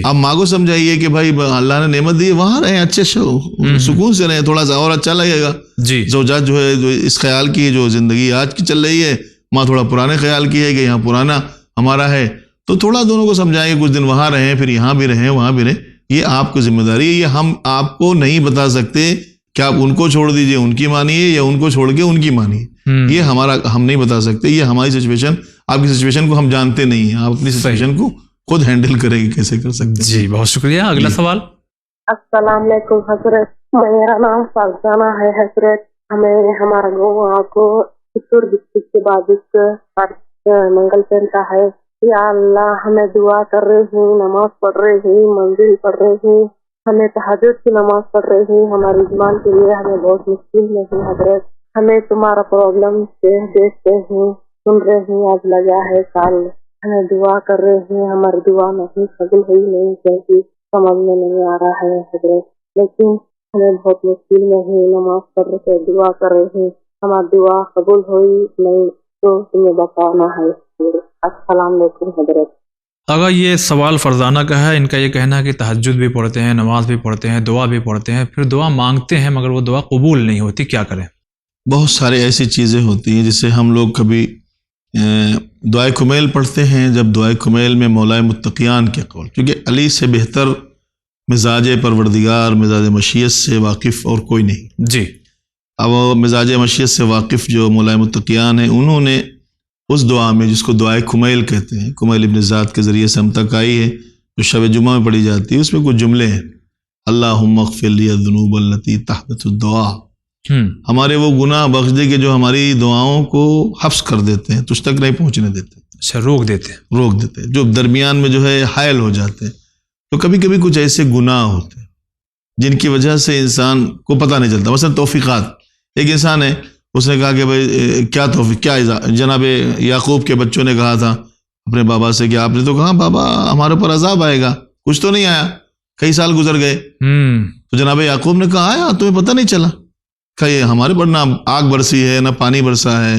آپ ماں کو سمجھائیے کہ بھائی اللہ نے نعمت دی ہے، وہاں رہیں، اچھے سکون سے رہیں، تھوڑا سا اور اچھا لگے گا. زوجہ جو ہے جو اس خیال کی جو زندگی آج کی چل رہی ہے، ماں تھوڑا پرانے خیال کی ہے کہ یہاں پرانا ہمارا ہے، تو تھوڑا دونوں کو سمجھائیں کچھ دن وہاں رہیں، پھر یہاں بھی رہیں، وہاں بھی رہیں. یہ آپ کی ذمہ داری ہے. یہ ہم آپ کو نہیں بتا سکتے کہ آپ ان کو چھوڑ دیجئے ان کی مانیے، یا ان کو چھوڑ کے ان کی مانیے. یہ ہم نہیں بتا سکتے. یہ ہماری سچویشن، آپ کی سچویشن کو ہم جانتے نہیں ہیں. آپ اپنی سچویشن کو خود ہینڈل کریں گے، کیسے کر سکتے. جی بہت شکریہ. اگلا سوال. السلام علیکم حضرت، میرا نام فرزانہ ہے حضرت. ہمیں ہمارا گاؤں کو چتور ڈسٹرکٹ کے بعد منگل پینتا ہے. یا اللہ، ہمیں دعا کر رہے ہیں، نماز پڑھ رہے ہیں، منزل پڑھ رہے ہیں، ہمیں تہجد کی نماز پڑھ رہے ہیں. ہماری ایمان کے لیے ہمیں بہت مشکل میں ہے حضرت. ہمیں تمہارا پرابلم دیکھتے ہیں، سن رہے ہیں، آج لگا ہے سال. ہمیں دعا کر رہے ہیں، ہماری دعا نہیں قبول ہوئی نہیں، کیونکہ سمجھ میں نہیں آ رہا ہے حضرت. لیکن ہمیں بہت مشکل میں ہے، نماز پڑھ رہے ہیں، دعا کر رہے ہیں، ہماری دعا قبول ہوئی نہیں تو تمہیں بتانا ہے. السلام علیکم حضرت. اگر یہ سوال فرزانہ کا ہے، ان کا یہ کہنا ہے کہ تہجد بھی پڑھتے ہیں، نماز بھی پڑھتے ہیں، دعا بھی پڑھتے ہیں، پھر دعا مانگتے ہیں مگر وہ دعا قبول نہیں ہوتی، کیا کریں؟ بہت سارے ایسی چیزیں ہوتی ہیں جسے ہم لوگ کبھی دعائے کمیل پڑھتے ہیں. جب دعائے کمیل میں مولا متقیان کے قول، کیونکہ علی سے بہتر مزاج پروردگار، مزاج مشیت سے واقف اور کوئی نہیں. جی. اب مزاج مشیت سے واقف جو مولا متقیان ہیں، انہوں نے اس دعا میں، جس کو دعائے کمیل کہتے ہیں، کمیل ابن ذات کے ذریعے سے ہم تک آئی ہے، جو شب جمعہ میں پڑھی جاتی ہے، اس میں کچھ جملے ہیں. اللہم اغفر لی الذنوب التی تحبط الدعا. ہمارے وہ گناہ بخش دے کہ جو ہماری دعاؤں کو حبس کر دیتے ہیں، تجھ تک نہیں پہنچنے دیتے. اچھا، روک دیتے، جو درمیان میں جو ہے حائل ہو جاتے ہیں. تو کبھی کبھی کچھ ایسے گناہ ہوتے ہیں جن کی وجہ سے انسان کو پتہ نہیں چلتا. مثلا توفیقات. ایک انسان ہے، اس نے کہا کہ بھائی کیا توفیق، کیا جناب یعقوب کے بچوں نے کہا تھا اپنے بابا سے کہ آپ نے تو کہا بابا ہمارے اوپر عذاب آئے گا، کچھ تو نہیں آیا، کئی سال گزر گئے. تو جناب یعقوب نے کہا آیا، تمہیں پتہ نہیں چلا؟ کہ یہ ہمارے پر نہ آگ برسی ہے، نہ پانی برسا ہے،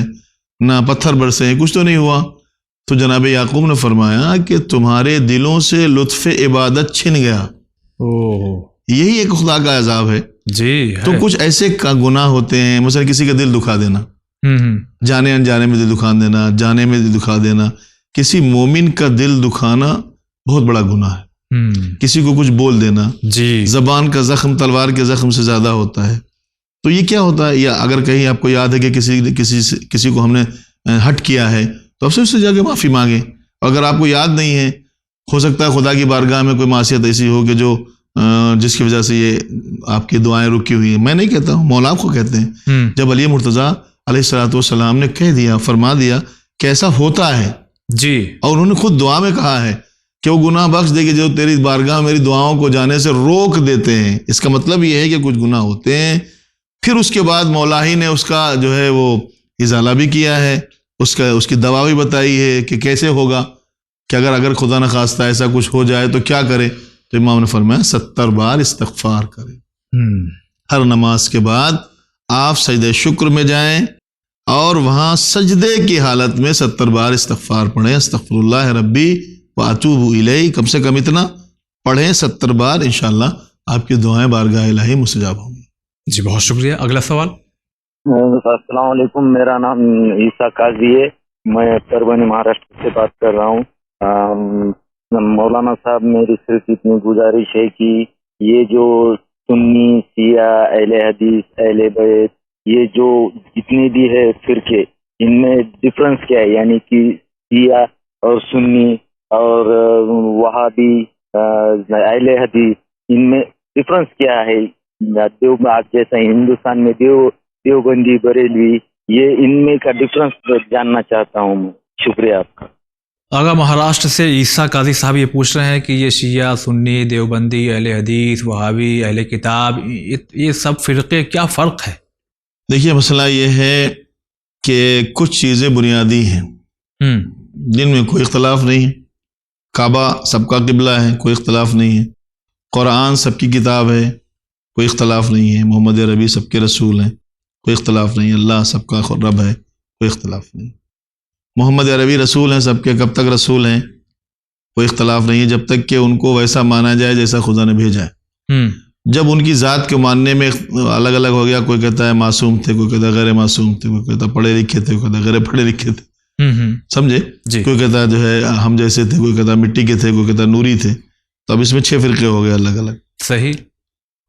نہ پتھر برسے ہیں، کچھ تو نہیں ہوا. تو جناب یعقوب نے فرمایا کہ تمہارے دلوں سے لطف عبادت چھن گیا. یہی ایک خدا کا عذاب ہے. جی. تو کچھ ایسے گناہ ہوتے ہیں، مثلا کسی کا دل دکھا دینا، جانے انجانے میں دل دکھا دینا، جانے میں دل دکھا دینا. کسی مومن کا دل دکھانا بہت بڑا گناہ ہے. کسی کو کچھ بول دینا. جی. زبان کا زخم تلوار کے زخم سے زیادہ ہوتا ہے. تو یہ کیا ہوتا ہے؟ یا اگر کہیں آپ کو یاد ہے کہ کسی کو ہم نے ہٹ کیا ہے تو اب سے جا کے معافی مانگیں. اگر آپ کو یاد نہیں ہے، ہو سکتا ہے خدا کی بارگاہ میں کوئی معصیت ایسی ہو کہ جو جس کی وجہ سے یہ آپ کی دعائیں رکی ہوئی ہیں. میں نہیں کہتا ہوں، مولا کو کہتے ہیں. جب علی مرتضیٰ علیہ الصلوۃ والسلام نے کہہ دیا، فرما دیا کہ ایسا ہوتا ہے، جی، اور انہوں نے خود دعا میں کہا ہے کہ وہ گناہ بخش دے کہ جو تیری بارگاہ میری دعاؤں کو جانے سے روک دیتے ہیں. اس کا مطلب یہ ہے کہ کچھ گناہ ہوتے ہیں. پھر اس کے بعد مولا ہی نے اس کا جو ہے وہ ازالہ بھی کیا ہے، اس کی دوا بھی بتائی ہے کہ کیسے ہوگا، کہ اگر خدا نخواستہ ایسا کچھ ہو جائے تو کیا کرے. تو امام نے فرمایا 70 بار استغفار کرے. ہر نماز کے بعد آپ سجدہ شکر میں جائیں اور وہاں سجدے کی حالت میں 70 بار استغفار پڑھیں. استغفر اللہ ربی واتوب الیہ، کم سے کم اتنا پڑھیں 70 بار. انشاءاللہ آپ کی دعائیں بارگاہ الہی مستجاب ہوں گی. جی بہت شکریہ. اگلا سوال. السلام علیکم، میرا نام عیسیٰ قاضی ہے، میں پربھنی مہاراشٹر سے بات کر رہا ہوں. مولانا صاحب، میری صرف اتنی گزارش ہے کہ یہ جو سنی، شیعہ، اہل حدیث، اہل بیت، یہ جو جتنے بھی ہے فرقے، ان میں ڈفرنس کیا ہے؟ یعنی کہ شیعہ اور سنی اور وہابی، اہل حدیث، ان میں ڈفرنس کیا ہے؟ دیو آپ جیسا ہندوستان میں دیوبندی بریلوی، یہ ان میں کا ڈفرنس جاننا چاہتا ہوں میں. شکریہ آپ کا. آگا مہاراشٹر سے عیسیٰ قاضی صاحب یہ پوچھ رہے ہیں کہ یہ شیعہ، سنی، دیوبندی، اہل حدیث، وہابی، اہل کتاب، یہ سب فرقے کیا فرق ہے؟ دیکھیے مسئلہ یہ ہے کہ کچھ چیزیں بنیادی ہیں جن میں کوئی اختلاف نہیں ہے. کعبہ سب کا قبلہ ہے، کوئی اختلاف نہیں ہے. قرآن سب کی کتاب ہے، کوئی اختلاف نہیں ہے. محمد عربی سب کے رسول ہیں، کوئی اختلاف نہیں. اللہ سب کا رب ہے، کوئی اختلاف نہیں. محمد عربی رسول ہیں سب کے، کب تک رسول ہیں؟ کوئی اختلاف نہیں ہے جب تک کہ ان کو ویسا مانا جائے جیسا خدا نے بھیجا ہے. جب ان کی ذات کے ماننے میں الگ الگ ہو گیا، کوئی کہتا ہے معصوم تھے، کوئی کہتا ہے غیر معصوم تھے، کوئی کہتا ہے پڑھے لکھے تھے، کوئی کہتا ہے غیر پڑھے لکھے تھے، سمجھے؟ کوئی کہتا ہے جو ہے ہم جیسے تھے، کوئی کہتا ہے مٹی کے تھے، کوئی کہتا ہے نوری تھے. تو اب اس میں 6 فرقے ہو گئے الگ الگ. صحیح.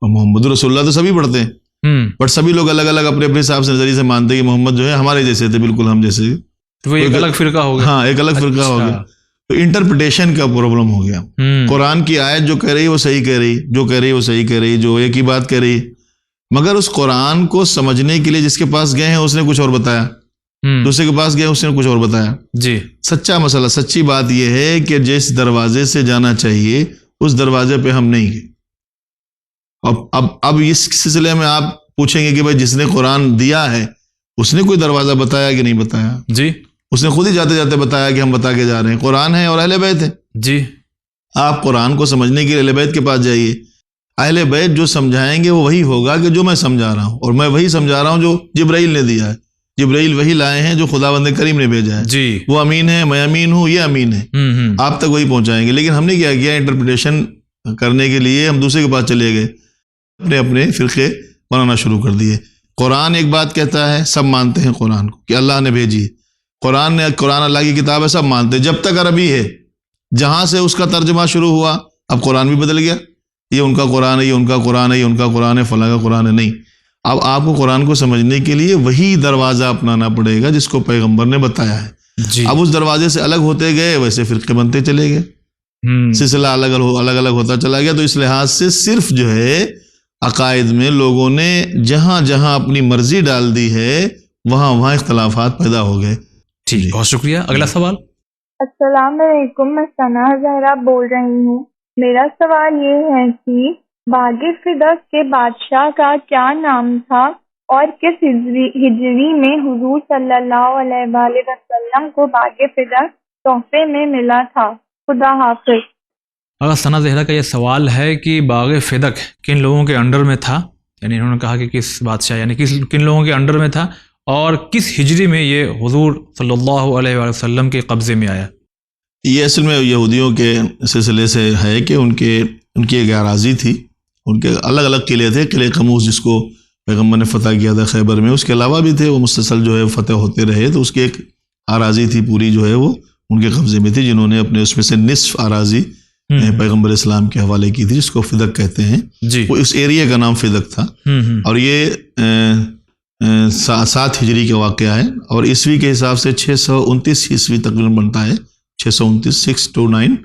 اور محمد رسول اللہ تو سبھی پڑھتے ہیں، بٹ سبھی لوگ الگ الگ اپنے اپنے حساب سے نظریے سے مانتے ہیں کہ محمد جو ہے ہمارے جیسے تھے، بالکل ہم جیسے. تو ایک الگ فرقہ ہو گیا. ہاں، ایک الگ فرقہ ہو گیا. تو انٹرپریٹیشن کا پرابلم ہو گیا. قرآن کی آیت جو کہہ رہی وہ صحیح کہہ رہی، جو کہہ رہی وہ صحیح کہہ رہی، جو ایک ہی بات کہہ رہی، مگر اس قرآن کو سمجھنے کے لیے جس کے پاس گئے ہیں اس نے کچھ اور بتایا، دوسرے کے پاس گئے اس نے کچھ اور بتایا. جی سچا مسئلہ، سچی بات یہ ہے کہ جس دروازے سے جانا چاہیے اس دروازے پہ ہم نہیں گئے. اب اس سلسلے میں آپ پوچھیں گے کہ بھائی جس نے قرآن دیا ہے اس نے کوئی دروازہ بتایا کہ نہیں بتایا؟ جی اس نے خود ہی جاتے جاتے بتایا کہ ہم بتا کے جا رہے ہیں. قرآن ہے اور اہل بیت ہے. جی آپ قرآن کو سمجھنے کے لیے اہل بیت کے پاس جائیے. اہل بیت جو سمجھائیں گے وہ وہی ہوگا کہ جو میں سمجھا رہا ہوں، اور میں وہی سمجھا رہا ہوں جو جبرائیل نے دیا ہے. جبرائیل وہی لائے ہیں جو خداوند کریم نے بھیجا ہے. جی وہ امین ہے، میں امین ہوں، یہ امین ہے. آپ تک وہی پہنچائیں گے. لیکن ہم نے کیا کیا؟ انٹرپریٹیشن کرنے کے لیے ہم دوسرے کے پاس چلے گئے، اپنے اپنے فرقے بنانا شروع کر دیے. قرآن ایک بات کہتا ہے، سب مانتے ہیں قرآن کو کہ اللہ نے بھیجی ہے. قرآن اللہ کی کتاب ہے، سب مانتے ہیں جب تک عربی ہے. جہاں سے اس کا ترجمہ شروع ہوا اب قرآن بھی بدل گیا. یہ ان کا قرآن ہے، یہ ان کا قرآن ہے، یہ ان کا قرآن ہے، فلاں کا قرآن ہے. نہیں، اب آپ کو قرآن کو سمجھنے کے لیے وہی دروازہ اپنانا پڑے گا جس کو پیغمبر نے بتایا ہے. جی اب اس دروازے سے الگ ہوتے گئے، ویسے فرقے بنتے چلے گئے، سلسلہ الگ الگ ہوتا چلا گیا. تو اس لحاظ سے صرف جو ہے عقائد میں لوگوں نے جہاں جہاں اپنی مرضی ڈال دی ہے وہاں وہاں اختلافات پیدا ہو گئے. ٹھیک، بہت شکریہ. اگلا سوال. السلام علیکم، میں ثنا زہرا بول رہی ہوں. میرا سوال یہ ہے کہ باغ فدق کے بادشاہ کا کیا نام تھا اور کس ہجری میں حضور صلی اللہ علیہ وآلہ وسلم کو باغ فدق تحفے میں ملا تھا؟ خدا حافظ. اگر ثنا زہرا کا یہ سوال ہے کہ باغ فدق کن لوگوں کے انڈر میں تھا، یعنی انہوں نے کہا کہ کس بادشاہ یعنی کن لوگوں کے انڈر میں تھا اور کس ہجری میں یہ حضور صلی اللہ علیہ وآلہ وسلم کے قبضے میں آیا. یہ اصل میں یہودیوں کے سلسلے سے ہے کہ ان کی ایک اراضی تھی، ان کے الگ الگ قلعے تھے. قلعہ قموس جس کو پیغمبر نے فتح کیا تھا خیبر میں، اس کے علاوہ بھی تھے، وہ مسلسل جو ہے فتح ہوتے رہے. تو اس کی ایک اراضی تھی پوری جو ہے وہ ان کے قبضے میں تھی، جنہوں نے اپنے اس میں سے نصف اراضی پیغمبر اسلام کے حوالے کی تھی، جس کو فدق کہتے ہیں. جی وہ اس ایریا کا نام فدق تھا. اور یہ 7 ہجری کا واقعہ ہے اور عیسوی کے حساب سے 629 عیسوی تقریباً بنتا ہے. 629 629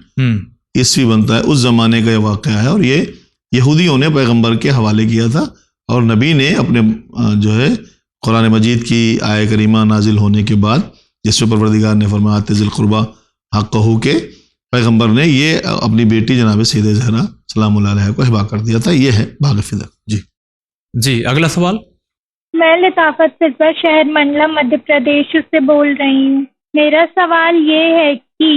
عیسوی بنتا ہے. اس زمانے کا یہ واقعہ ہے اور یہ یہودیوں نے پیغمبر کے حوالے کیا تھا اور نبی نے اپنے جو ہے قرآن مجید کی آیہ کریمہ نازل ہونے کے بعد جس میں پروردگار نے فرمایا آتِ ذی القربیٰ حقہ کے پیغمبر نے یہ اپنی بیٹی جناب سیدہ زہرا سلام اللہ علیہ کو ہبہ کر دیا تھا. یہ ہے باغ فدق. جی اگلا سوال. میں لطافت فضا شہر منڈلا مدھیہ پردیش سے بول رہی ہوں. میرا سوال یہ ہے کہ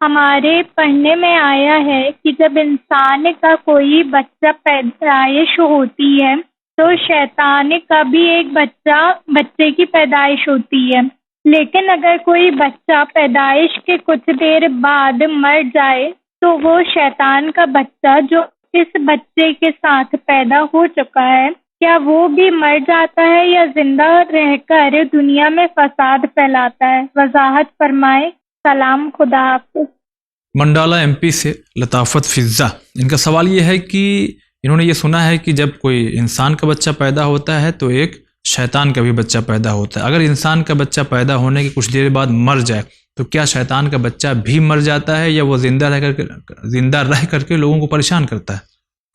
ہمارے پڑھنے میں آیا ہے کہ جب انسان کا کوئی بچہ پیدائش ہوتی ہے تو شیطان کا بھی ایک بچے کی پیدائش ہوتی ہے، لیکن اگر کوئی بچہ پیدائش کے کچھ دیر بعد مر جائے تو وہ شیطان کا بچہ جو اس بچے کے ساتھ پیدا ہو چکا ہے، کیا وہ بھی مر جاتا ہے یا زندہ رہ کر دنیا میں فساد پھیلاتا ہے؟ وضاحت فرمائے. سلام، خدا حافظ. منڈالہ ایم پی سے لطافت فضا، ان کا سوال یہ ہے کہ انہوں نے یہ سنا ہے کہ جب کوئی انسان کا بچہ پیدا ہوتا ہے تو ایک شیطان کا بھی بچہ پیدا ہوتا ہے. اگر انسان کا بچہ پیدا ہونے کے کچھ دیر بعد مر جائے تو کیا شیطان کا بچہ بھی مر جاتا ہے یا وہ زندہ رہ کر کے لوگوں کو پریشان کرتا ہے؟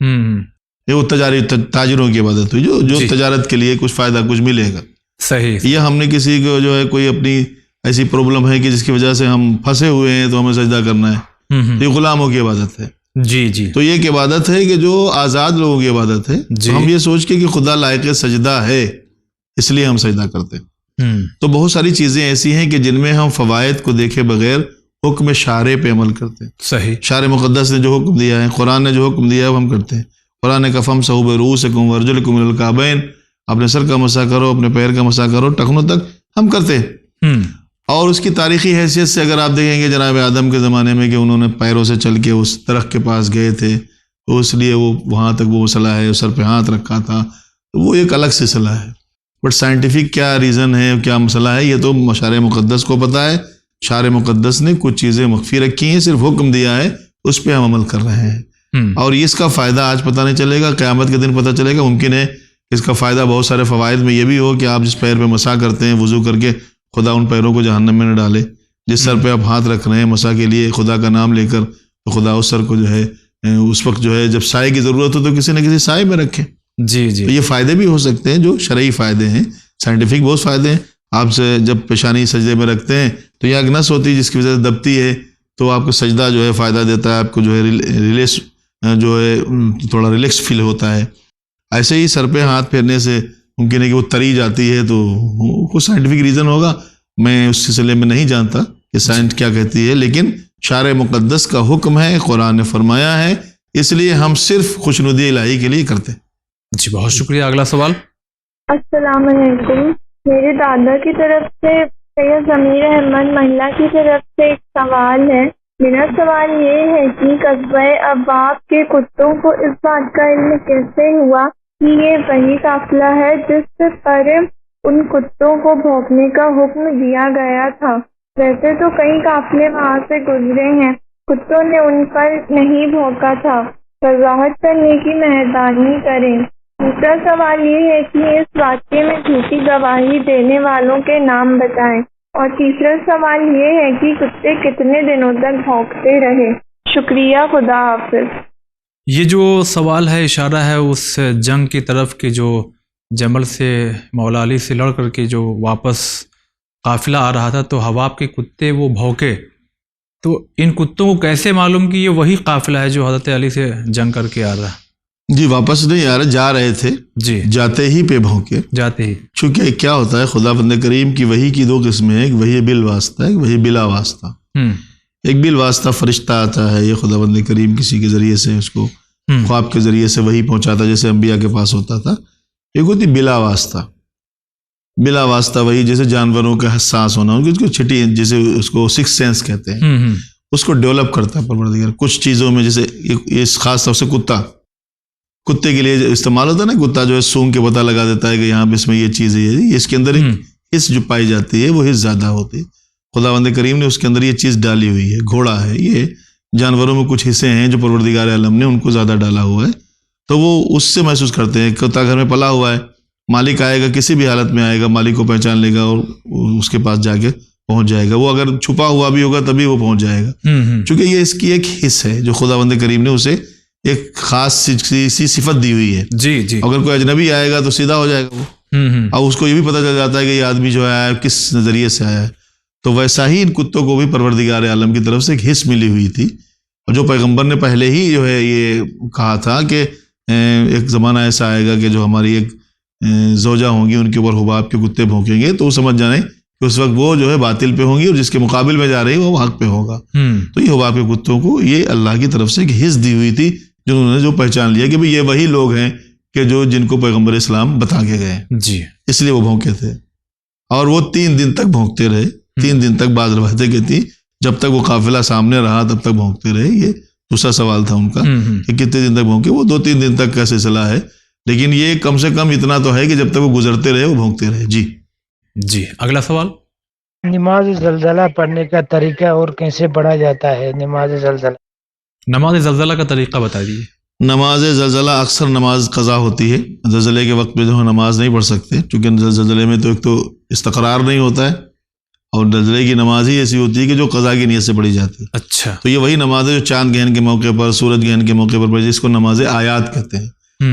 یہ وہ تاجروں کی عبادت ہوئی جو تجارت کے لیے کچھ فائدہ کچھ ملے گا. صحیح. یہ ہم نے کسی کو جو ہے کوئی اپنی ایسی پرابلم ہے کہ جس کی وجہ سے ہم پھنسے ہوئے ہیں تو ہمیں سجدہ کرنا ہے، یہ غلاموں کی عبادت ہے. جی. تو یہ ایک عبادت ہے کہ جو آزاد لوگوں کی عبادت ہے. تو ہم یہ سوچ کے کہ خدا لائق سجدہ ہے اس لیے ہم سجدہ کرتے ہیں. تو بہت ساری چیزیں ایسی ہیں کہ جن میں ہم فوائد کو دیکھے بغیر حکم شارع پہ عمل کرتے ہیں. صحیح. شارع مقدس نے جو حکم دیا ہے، قرآن نے جو حکم دیا ہے وہ ہم کرتے ہیں. قرآن نے کہا فامسحوا برؤوسکم وارجلکم الی الکعبین، اپنے سر کا مسح کرو، اپنے پیر کا مسح کرو، ٹخنوں تک ہم کرتے ہیں. اور اس کی تاریخی حیثیت سے اگر آپ دیکھیں گے جناب آدم کے زمانے میں کہ انہوں نے پیروں سے چل کے اس درخت کے پاس گئے تھے تو اس لیے وہ وہاں تک وہ مسئلہ ہے، سر پہ ہاتھ رکھا تھا، تو وہ ایک الگ سلسلہ ہے. بٹ سائنٹیفک کیا ریزن ہے، کیا مسئلہ ہے، یہ تو شارع مقدس کو پتہ ہے. شارع مقدس نے کچھ چیزیں مخفی رکھی ہیں، صرف حکم دیا ہے، اس پہ ہم عمل کر رہے ہیں. اور اس کا فائدہ آج پتہ نہیں چلے گا، قیامت کے دن پتہ چلے گا. ممکن ہے اس کا فائدہ بہت سارے فوائد میں یہ بھی ہو کہ آپ جس پیر پہ مسح کرتے ہیں وضو کر کے، خدا ان پیروں کو جہنم میں نہ ڈالے. جس سر پہ آپ ہاتھ رکھ رہے ہیں مسح کے لیے خدا کا نام لے کر، تو خدا اس سر کو جو ہے اس وقت جو ہے جب سائے کی ضرورت ہو تو کسی نہ کسی سائے میں رکھیں. جی. تو یہ فائدے بھی ہو سکتے ہیں جو شرعی فائدے ہیں، سائنٹیفک بہت فائدے ہیں. آپ سے جب پیشانی سجدے میں رکھتے ہیں تو یہ اگنس ہوتی ہے جس کی وجہ سے دبتی ہے، تو آپ کو سجدہ جو ہے فائدہ دیتا ہے، آپ کو جو ہے ریلیکس جو ہے تھوڑا ریلیکس فیل ہوتا ہے. ایسے ہی سر پہ ہاتھ پھیرنے سے ممکن ہے کہ وہ تری جاتی ہے، تو کچھ سائنٹیفک ریزن ہوگا، میں اس سلسلے میں نہیں جانتا کہ سائنس کیا کہتی ہے. لیکن شارع مقدس کا حکم ہے، قرآن نے فرمایا ہے، اس لیے ہم صرف خوشنودی الہی کے لیے کرتے ہیں. جی بہت شکریہ. اگلا سوال. السلام علیکم. میرے دادا کی طرف سے سید ضمیر احمد مہلا کی طرف سے ایک سوال ہے. میرا سوال یہ ہے کہ قصبہ ابواب کے کتوں کو اس بات کا علم کیسے ہوا کہ یہ وہی قافلہ ہے جس پر ان کتوں کو بھونکنے کا حکم دیا گیا تھا؟ ویسے تو کئی قافلے وہاں سے گزرے ہیں، کتوں نے ان پر نہیں بھونکا تھا. وضاحت کرنے کی مہربانی کریں. دوسرا سوال یہ ہے کہ اس واقعے میں جھوٹی گواہی دینے والوں کے نام بتائیں. اور تیسرا سوال یہ ہے کہ کتے کتنے دنوں تک بھونکتے رہے؟ شکریہ. خدا حافظ. یہ جو سوال ہے اشارہ ہے اس جنگ کی طرف کہ جو جمل سے مولا علی سے لڑ کر کے جو واپس قافلہ آ رہا تھا تو حواب کے کتے وہ بھونکے، تو ان کتوں کو کیسے معلوم کہ یہ وہی قافلہ ہے جو حضرت علی سے جنگ کر کے آ رہا ہے؟ جی واپس نہیں آ رہے، جا رہے تھے. جی جاتے ہی پہ بھونکے. جاتے ہی. چونکہ کیا ہوتا ہے خدا بند کریم کی وحی کی دو قسمیں ہیں، ایک وحی بالواسطہ، ایک وحی بلا واسطہ. ایک بالواسطہ فرشتہ آتا ہے، یہ خدا بند کریم کسی کے ذریعے سے اس کو خواب کے ذریعے سے وحی پہنچاتا جیسے انبیاء کے پاس ہوتا تھا. ایک ہوتی بلا واسطہ. بلا واسطہ وہی جیسے جانوروں کا حساس ہونا، ان کی چھٹی جیسے اس کو سکس سینس کہتے ہیں، اس کو ڈیولپ کرتا ہے پروردگار کچھ چیزوں میں. جیسے اس خاص طور سے کتے کے لیے استعمال ہوتا ہے نا، کتا جو ہے سونگ کے پتہ لگا دیتا ہے کہ یہاں پہ اس میں یہ چیز ہے، اس کے اندر ایک حص جو پائی جاتی ہے وہ حص زیادہ ہوتی ہے. خدا بند کریم نے اس کے اندر یہ چیز ڈالی ہوئی ہے. گھوڑا ہے، یہ جانوروں میں کچھ حصے ہیں جو پروردگار عالم نے ان کو زیادہ ڈالا ہوا ہے، تو وہ اس سے محسوس کرتے ہیں. کتا گھر میں پلا ہوا ہے، مالک آئے گا کسی بھی حالت میں آئے گا، مالک کو پہچان لے گا اور اس کے پاس جا کے پہنچ جائے گا. وہ اگر چھپا ہوا بھی ہوگا تبھی وہ پہنچ جائے گا، چونکہ یہ اس کی ایک حص ہے جو خدا بند کریم نے اسے ایک خاص سی صفت دی ہوئی ہے. جی اگر کوئی اجنبی آئے گا تو سیدھا ہو جائے گا وہ، اور اس کو یہ بھی پتہ چل جاتا ہے کہ یہ آدمی جو آیا ہے کس نظریے سے آیا ہے. تو ویسا ہی ان کتوں کو بھی پروردگار عالم کی طرف سے ایک حص ملی ہوئی تھی، اور جو پیغمبر نے پہلے ہی جو ہے یہ کہا تھا کہ ایک زمانہ ایسا آئے گا کہ جو ہماری ایک زوجہ ہوں گی ان کے اوپر حباب کے کتے بھونکیں گے، تو وہ سمجھ جائیں کہ اس وقت وہ جو ہے باطل پہ ہوں گی اور جس کے مقابل میں جا رہی ہے وہ حق پہ ہوگا. تو یہ حباب کے کتوں کو یہ اللہ کی طرف سے ایک حص دی ہوئی تھی جنہوں نے جو پہچان لیا کہ بھئی یہ وہی لوگ ہیں کہ جو جن کو پیغمبر اسلام بتا کے گئے. جی اس لیے وہ بھونکے تھے، اور وہ 3 دن تک بھونکتے رہے. 3 دن تک بعض روایتیں کہتی جب تک وہ قافلہ سامنے رہا تب تک بھونکتے رہے. یہ دوسرا سوال تھا ان کا کہ کتنے دن تک بھونکے. وہ 2-3 دن تک کا سلسلہ ہے، لیکن یہ کم سے کم اتنا تو ہے کہ جب تک وہ گزرتے رہے وہ بھونکتے رہے. جی اگلا سوال. نماز زلزلہ پڑھنے کا طریقہ اور کیسے پڑھا جاتا ہے؟ نماز زلزلہ کا طریقہ بتا دیجیے. نماز زلزلہ اکثر نماز قضا ہوتی ہے. زلزلے کے وقت میں جو نماز نہیں پڑھ سکتے، چونکہ زلزلے میں تو ایک تو استقرار نہیں ہوتا ہے، اور نزلے کی نماز ہی ایسی ہوتی ہے کہ جو قضا کی نیت سے پڑھی جاتی ہے. اچھا. تو یہ وہی نماز ہے جو چاند گہن کے موقع پر، سورج گہن کے موقع پر، جس کو نماز آیات کہتے ہیں.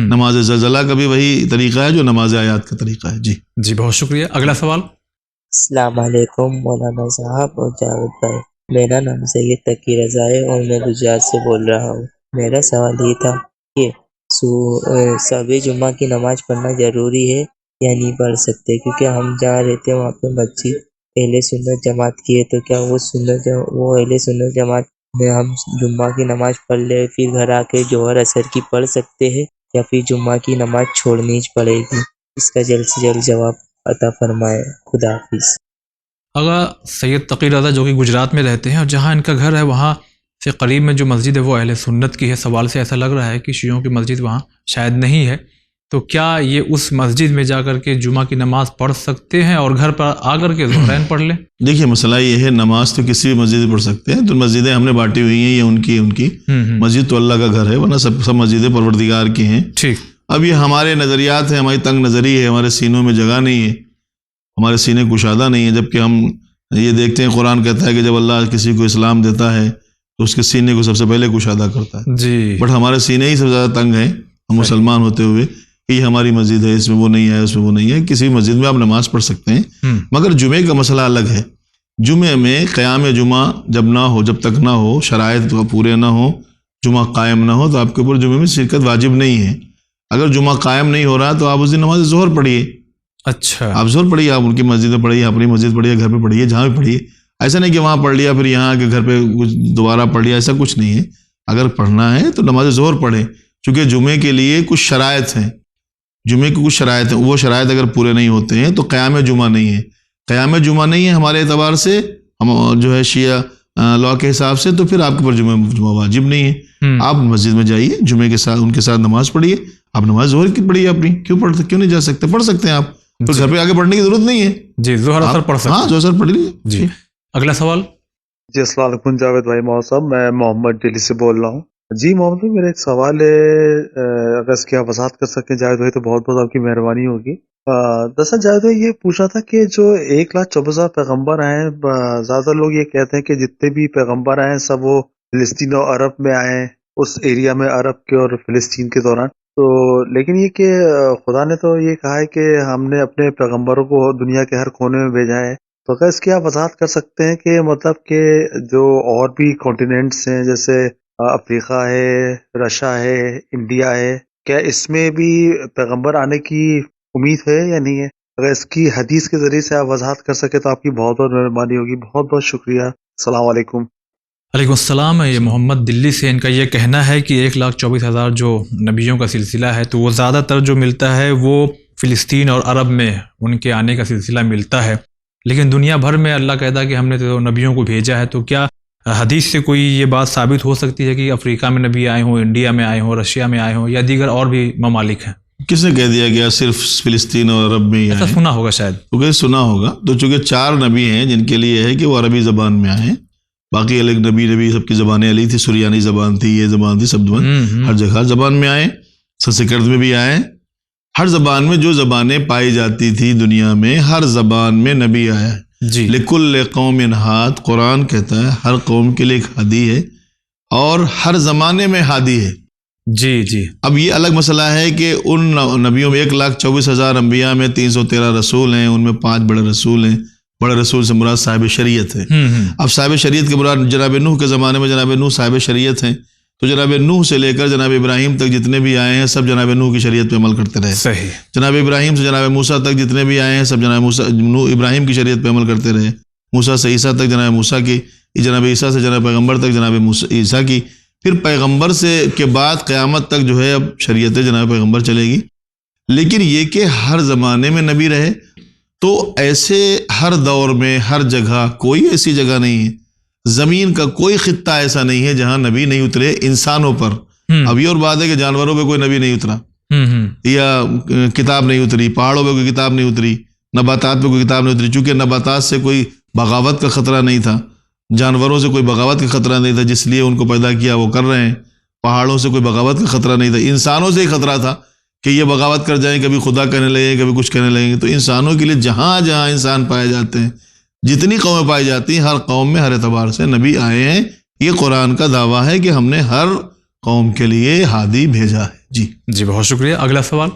نماز زلزلہ کا بھی وہی طریقہ ہے جو نماز آیات کا طریقہ ہے. جی بہت شکریہ. اگلا سوال. السلام علیکم مولانا صاحب اور جاوید بھائی. میرا نام سید تقی رضا ہے اور میں گجرات سے بول رہا ہوں. میرا سوال یہ تھا کہ شب جمعہ کی نماز پڑھنا ضروری ہے یا نہیں پڑھ سکتے؟ کیونکہ ہم جہاں رہتے ہیں وہاں پہ مسجد اہل سنت جماعت کی ہے، تو کیا وہ اہل سنت جماعت میں ہم جمعہ کی نماز پڑھ لے پھر گھر آ کے جوہر اثر کی پڑھ سکتے ہیں یا پھر جمعہ کی نماز چھوڑنی پڑے گی؟ اس کا جلد سے جلد جواب عطا فرمائے. خدا حافظ. اگر سید تقی رضا جو کہ گجرات میں رہتے ہیں اور جہاں ان کا گھر ہے وہاں سے قریب میں جو مسجد ہے وہ اہل سنت کی ہے، سوال سے ایسا لگ رہا ہے کہ شیعوں کی مسجد وہاں شاید نہیں ہے، تو کیا یہ اس مسجد میں جا کر کے جمعہ کی نماز پڑھ سکتے ہیں اور گھر پر آ کر کے ظہرین پڑھ لیں؟ دیکھیے مسئلہ یہ ہے، نماز تو کسی بھی مسجد میں پڑھ سکتے ہیں. تو مسجدیں ہم نے بانٹی ہوئی ہیں، یہ ان کی مسجد تو اللہ کا گھر ہے، ورنہ سب مسجدیں پروردگار کی ہیں. ٹھیک. اب یہ ہمارے نظریات ہیں، ہماری تنگ نظری ہے، ہمارے سینوں میں جگہ نہیں ہے، ہمارے سینے کشادہ نہیں ہے. جبکہ ہم یہ دیکھتے ہیں قرآن کہتا ہے کہ جب اللہ کسی کو اسلام دیتا ہے تو اس کے سینے کو سب سے پہلے کشادہ کرتا ہے. جی. بٹ ہمارے سینے ہی سب سے زیادہ تنگ ہیں ہم مسلمان ہوتے ہوئے کہ یہ ہماری مسجد ہے، اس میں وہ نہیں ہے، اس میں وہ نہیں ہے. کسی مسجد میں آپ نماز پڑھ سکتے ہیں، مگر جمعے کا مسئلہ الگ ہے. جمعے میں قیام جمعہ جب تک نہ ہو، شرائط پورے نہ ہو، جمعہ قائم نہ ہو، تو آپ کے اوپر جمعے میں شرکت واجب نہیں ہے. اگر جمعہ قائم نہیں ہو رہا تو آپ اس دن نماز ظہر پڑھیے. اچھا. آپ ظہر پڑھیے، آپ ان کی مسجد میں پڑھیے، اپنی مسجد پڑھیے، گھر پہ پڑھیے، جہاں بھی پڑھیے. ایسا نہیں کہ وہاں پڑھ لیا پھر یہاں کے گھر پہ دوبارہ پڑھ لیا، ایسا کچھ نہیں ہے. اگر پڑھنا ہے تو نماز ظہر پڑھیں، چونکہ جمعے کے لیے کچھ شرائط ہیں. جمعے کی کچھ شرائط ہیں، وہ شرائط اگر پورے نہیں ہوتے ہیں تو قیام جمعہ نہیں ہے. قیام جمعہ نہیں ہے ہمارے اعتبار سے، ہم جو ہے شیعہ لا کے حساب سے، تو پھر آپ کے پر جمعہ واجب نہیں ہے. آپ مسجد میں جائیے، جمعے کے ساتھ ان کے ساتھ نماز پڑھیے. آپ نماز ظہر کی پڑھیے اپنی، کیوں نہیں جا سکتے؟ پڑھ سکتے ہیں آپ، تو گھر پہ آگے پڑھنے کی ضرورت نہیں ہے. جی ظہر اثر پڑھ سکتے ہیں. ہاں ظہر اثر پڑھ لیجیے. جی. اگلا سوال. جی السلام علیکم جاوید بھائی صاحب، میں محمد دلی سے بول رہا ہوں. جی محمد بھائی میرا ایک سوال ہے، اگر اس کی آپ وضاحت کر سکیں جاوید بھائی تو بہت بہت آپ کی مہربانی ہوگی. دراصل جاوید بھائی یہ پوچھا تھا کہ جو 1,24,000 پیغمبر آئے ہیں، زیادہ لوگ یہ کہتے ہیں کہ جتنے بھی پیغمبر آئے ہیں سب وہ فلسطین اور عرب میں آئے ہیں، اس ایریا میں عرب کے اور فلسطین کے دوران. تو لیکن یہ کہ خدا نے تو یہ کہا ہے کہ ہم نے اپنے پیغمبروں کو دنیا کے ہر کونے میں بھیجا ہے. تو اگر اس کی آپ وضاحت کر سکتے ہیں کہ مطلب کہ جو اور بھی کانٹیننٹس ہیں جیسے افریقہ ہے، رشیا ہے، انڈیا ہے، کیا اس میں بھی پیغمبر آنے کی امید ہے یا نہیں ہے؟ اگر اس کی حدیث کے ذریعے سے آپ وضاحت کر سکے تو آپ کی بہت بہت مہربانی ہوگی. بہت بہت شکریہ. السلام علیکم. علیکم السلام. یہ محمد دلی سے، ان کا یہ کہنا ہے کہ 1,24,000 جو نبیوں کا سلسلہ ہے تو وہ زیادہ تر جو ملتا ہے وہ فلسطین اور عرب میں ان کے آنے کا سلسلہ ملتا ہے، لیکن دنیا بھر میں اللہ کہتا ہے کہ ہم نے تو نبیوں کو بھیجا ہے. تو کیا حدیث سے کوئی یہ بات ثابت ہو سکتی ہے کہ افریقہ میں نبی آئے ہوں، انڈیا میں آئے ہوں، رشیا میں آئے ہوں، یا دیگر اور بھی ممالک ہیں؟ کس نے کہہ دیا گیا صرف فلسطین اور عرب میں ہی آئے؟ ایسا سنا ہوگا شاید. تو سنا ہوگا. تو چونکہ 4 نبی ہیں جن کے لیے ہے کہ وہ عربی زبان میں آئے ہیں، باقی الگ نبی سب کی زبانیں الگ تھی، سریانی زبان تھی، یہ زبان تھی، سب زبان ہر جگہ زبان میں آئے، سنسکرت میں بھی آئے. ہر زبان میں جو زبانیں پائی جاتی تھی دنیا میں، ہر زبان میں نبی آیا ہے. جی. لکل قوم ہاد، قرآن کہتا ہے ہر قوم کے لیے ایک ہادی ہے اور ہر زمانے میں ہادی ہے. جی جی. اب یہ الگ مسئلہ ہے کہ ان نبیوں میں 1,24,000 انبیاء میں 313 رسول ہیں، ان میں 5 بڑے رسول ہیں. بڑے رسول سے مراد صاحب شریعت ہے. اب صاحب شریعت کے مراد جناب نوح کے زمانے میں جناب نوح صاحب شریعت ہیں، تو جناب نوح سے لے کر جناب ابراہیم تک جتنے بھی آئے ہیں سب جناب نوح کی شریعت پہ عمل کرتے رہے. صحیح. جناب ابراہیم سے جناب موسیٰ تک جتنے بھی آئے ہیں سب جناب ابراہیم کی شریعت پہ عمل کرتے رہے. موسیٰ سے عیسیٰ تک جناب موسیٰ کی، جناب عیسیٰ سے جناب پیغمبر تک جناب عیسیٰ کی. پھر پیغمبر سے کے بعد قیامت تک جو ہے اب شریعت جناب پیغمبر چلے گی. لیکن یہ کہ ہر زمانے میں نبی رہے، تو ایسے ہر دور میں ہر جگہ کوئی ایسی جگہ نہیں ہے، زمین کا کوئی خطہ ایسا نہیں ہے جہاں نبی نہیں اترے انسانوں پر. اب یہ اور بات ہے کہ جانوروں پہ کوئی نبی نہیں اترا، یا کتاب نہیں اتری، پہاڑوں پہ کوئی کتاب نہیں اتری، نباتات پہ کوئی کتاب نہیں اتری، چونکہ نباتات سے کوئی بغاوت کا خطرہ نہیں تھا، جانوروں سے کوئی بغاوت کا خطرہ نہیں تھا، جس لیے ان کو پیدا کیا وہ کر رہے ہیں. پہاڑوں سے کوئی بغاوت کا خطرہ نہیں تھا، انسانوں سے ہی خطرہ تھا کہ یہ بغاوت کر جائیں، کبھی خدا کہنے لگے، کبھی کچھ کہنے لگیں. تو انسانوں کے لیے جہاں جہاں انسان پائے جاتے ہیں جتنی قومیں پائی جاتی ہیں ہر قوم میں ہر اعتبار سے نبی آئے ہیں. یہ قرآن کا دعویٰ ہے کہ ہم نے ہر قوم کے لیے ہادی بھیجا ہے. جی بہت شکریہ. اگلا سوال.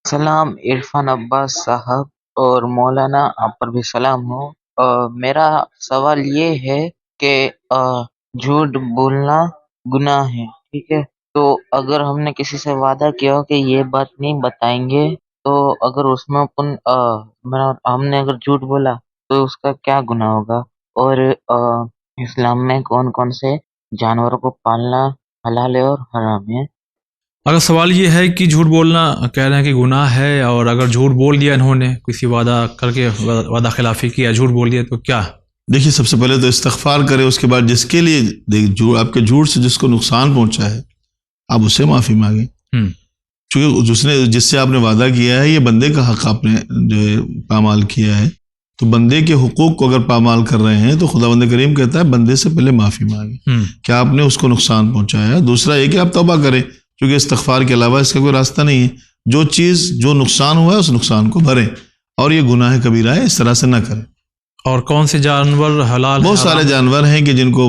سلام عرفان عباس صاحب اور مولانا آپ پر بھی سلام ہو. میرا سوال یہ ہے کہ جھوٹ بولنا گناہ ہے، ٹھیک ہے؟ تو اگر ہم نے کسی سے وعدہ کیا ہو کہ یہ بات نہیں بتائیں گے، تو اگر اس میں ہم نے اگر جھوٹ بولا تو اس کا کیا گناہ ہوگا؟ اور اسلام میں کون کون سے جانوروں کو پالنا حلال ہے اور حرام ہے؟ اگر سوال یہ ہے کہ جھوٹ بولنا کہہ رہے ہیں کہ گناہ ہے، اور اگر جھوٹ بول دیا انہوں نے، کسی وعدہ کر کے وعدہ خلافی کیا، جھوٹ بول دیا، تو کیا؟ دیکھیے سب سے پہلے تو استغفار کرے، اس کے بعد جس کے لیے آپ کے جھوٹ سے جس کو نقصان پہنچا ہے آپ اسے معافی مانگیں. چونکہ جس سے آپ نے وعدہ کیا ہے یہ بندے کا حق آپ نے جو ہے پامال کیا ہے، تو بندے کے حقوق کو اگر پامال کر رہے ہیں تو خدا بند کریم کہتا ہے بندے سے پہلے معافی مانگیں کہ آپ نے اس کو نقصان پہنچایا. دوسرا یہ کہ آپ توبہ کریں، کیونکہ استغفار کے علاوہ اس کا کوئی راستہ نہیں ہے. جو نقصان ہوا ہے اس نقصان کو بھریں، اور یہ گناہ کبیرہ ہے، اس طرح سے نہ کریں. اور کون سے جانور حلال؟ بہت سارے جانور ہیں کہ جن کو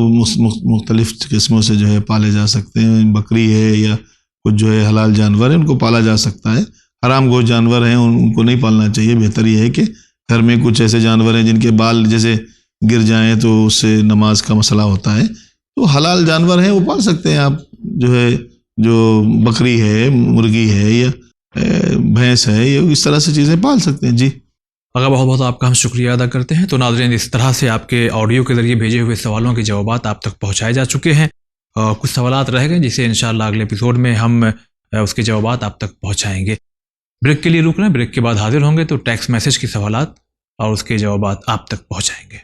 مختلف قسموں سے جو ہے پالے جا سکتے ہیں. بکری ہے یا کچھ جو ہے حلال جانور ہیں، ان کو پالا جا سکتا ہے. حرام گوشت جانور ہیں ان کو نہیں پالنا چاہیے. بہتر یہ ہے کہ گھر میں کچھ ایسے جانور ہیں جن کے بال جیسے گر جائیں تو اس سے نماز کا مسئلہ ہوتا ہے. تو حلال جانور ہیں وہ پال سکتے ہیں آپ. جو ہے جو بکری ہے، مرغی ہے یا بھینس ہے، یہ اس طرح سے چیزیں پال سکتے ہیں. جی اگر بہت بہت آپ کا ہم شکریہ ادا کرتے ہیں. تو ناظرین اس طرح سے آپ کے آڈیو کے ذریعے بھیجے ہوئے سوالوں کے جوابات آپ تک پہنچائے جا چکے ہیں. کچھ سوالات رہ گئے جسے انشاءاللہ اگلے ایپیسوڈ میں ہم اس کے جوابات آپ تک پہنچائیں گے. بریک کے لیے رک لیں، بریک کے بعد حاضر ہوں گے تو ٹیکسٹ میسج کے سوالات اور اس کے جوابات آپ تک پہنچائیں گے.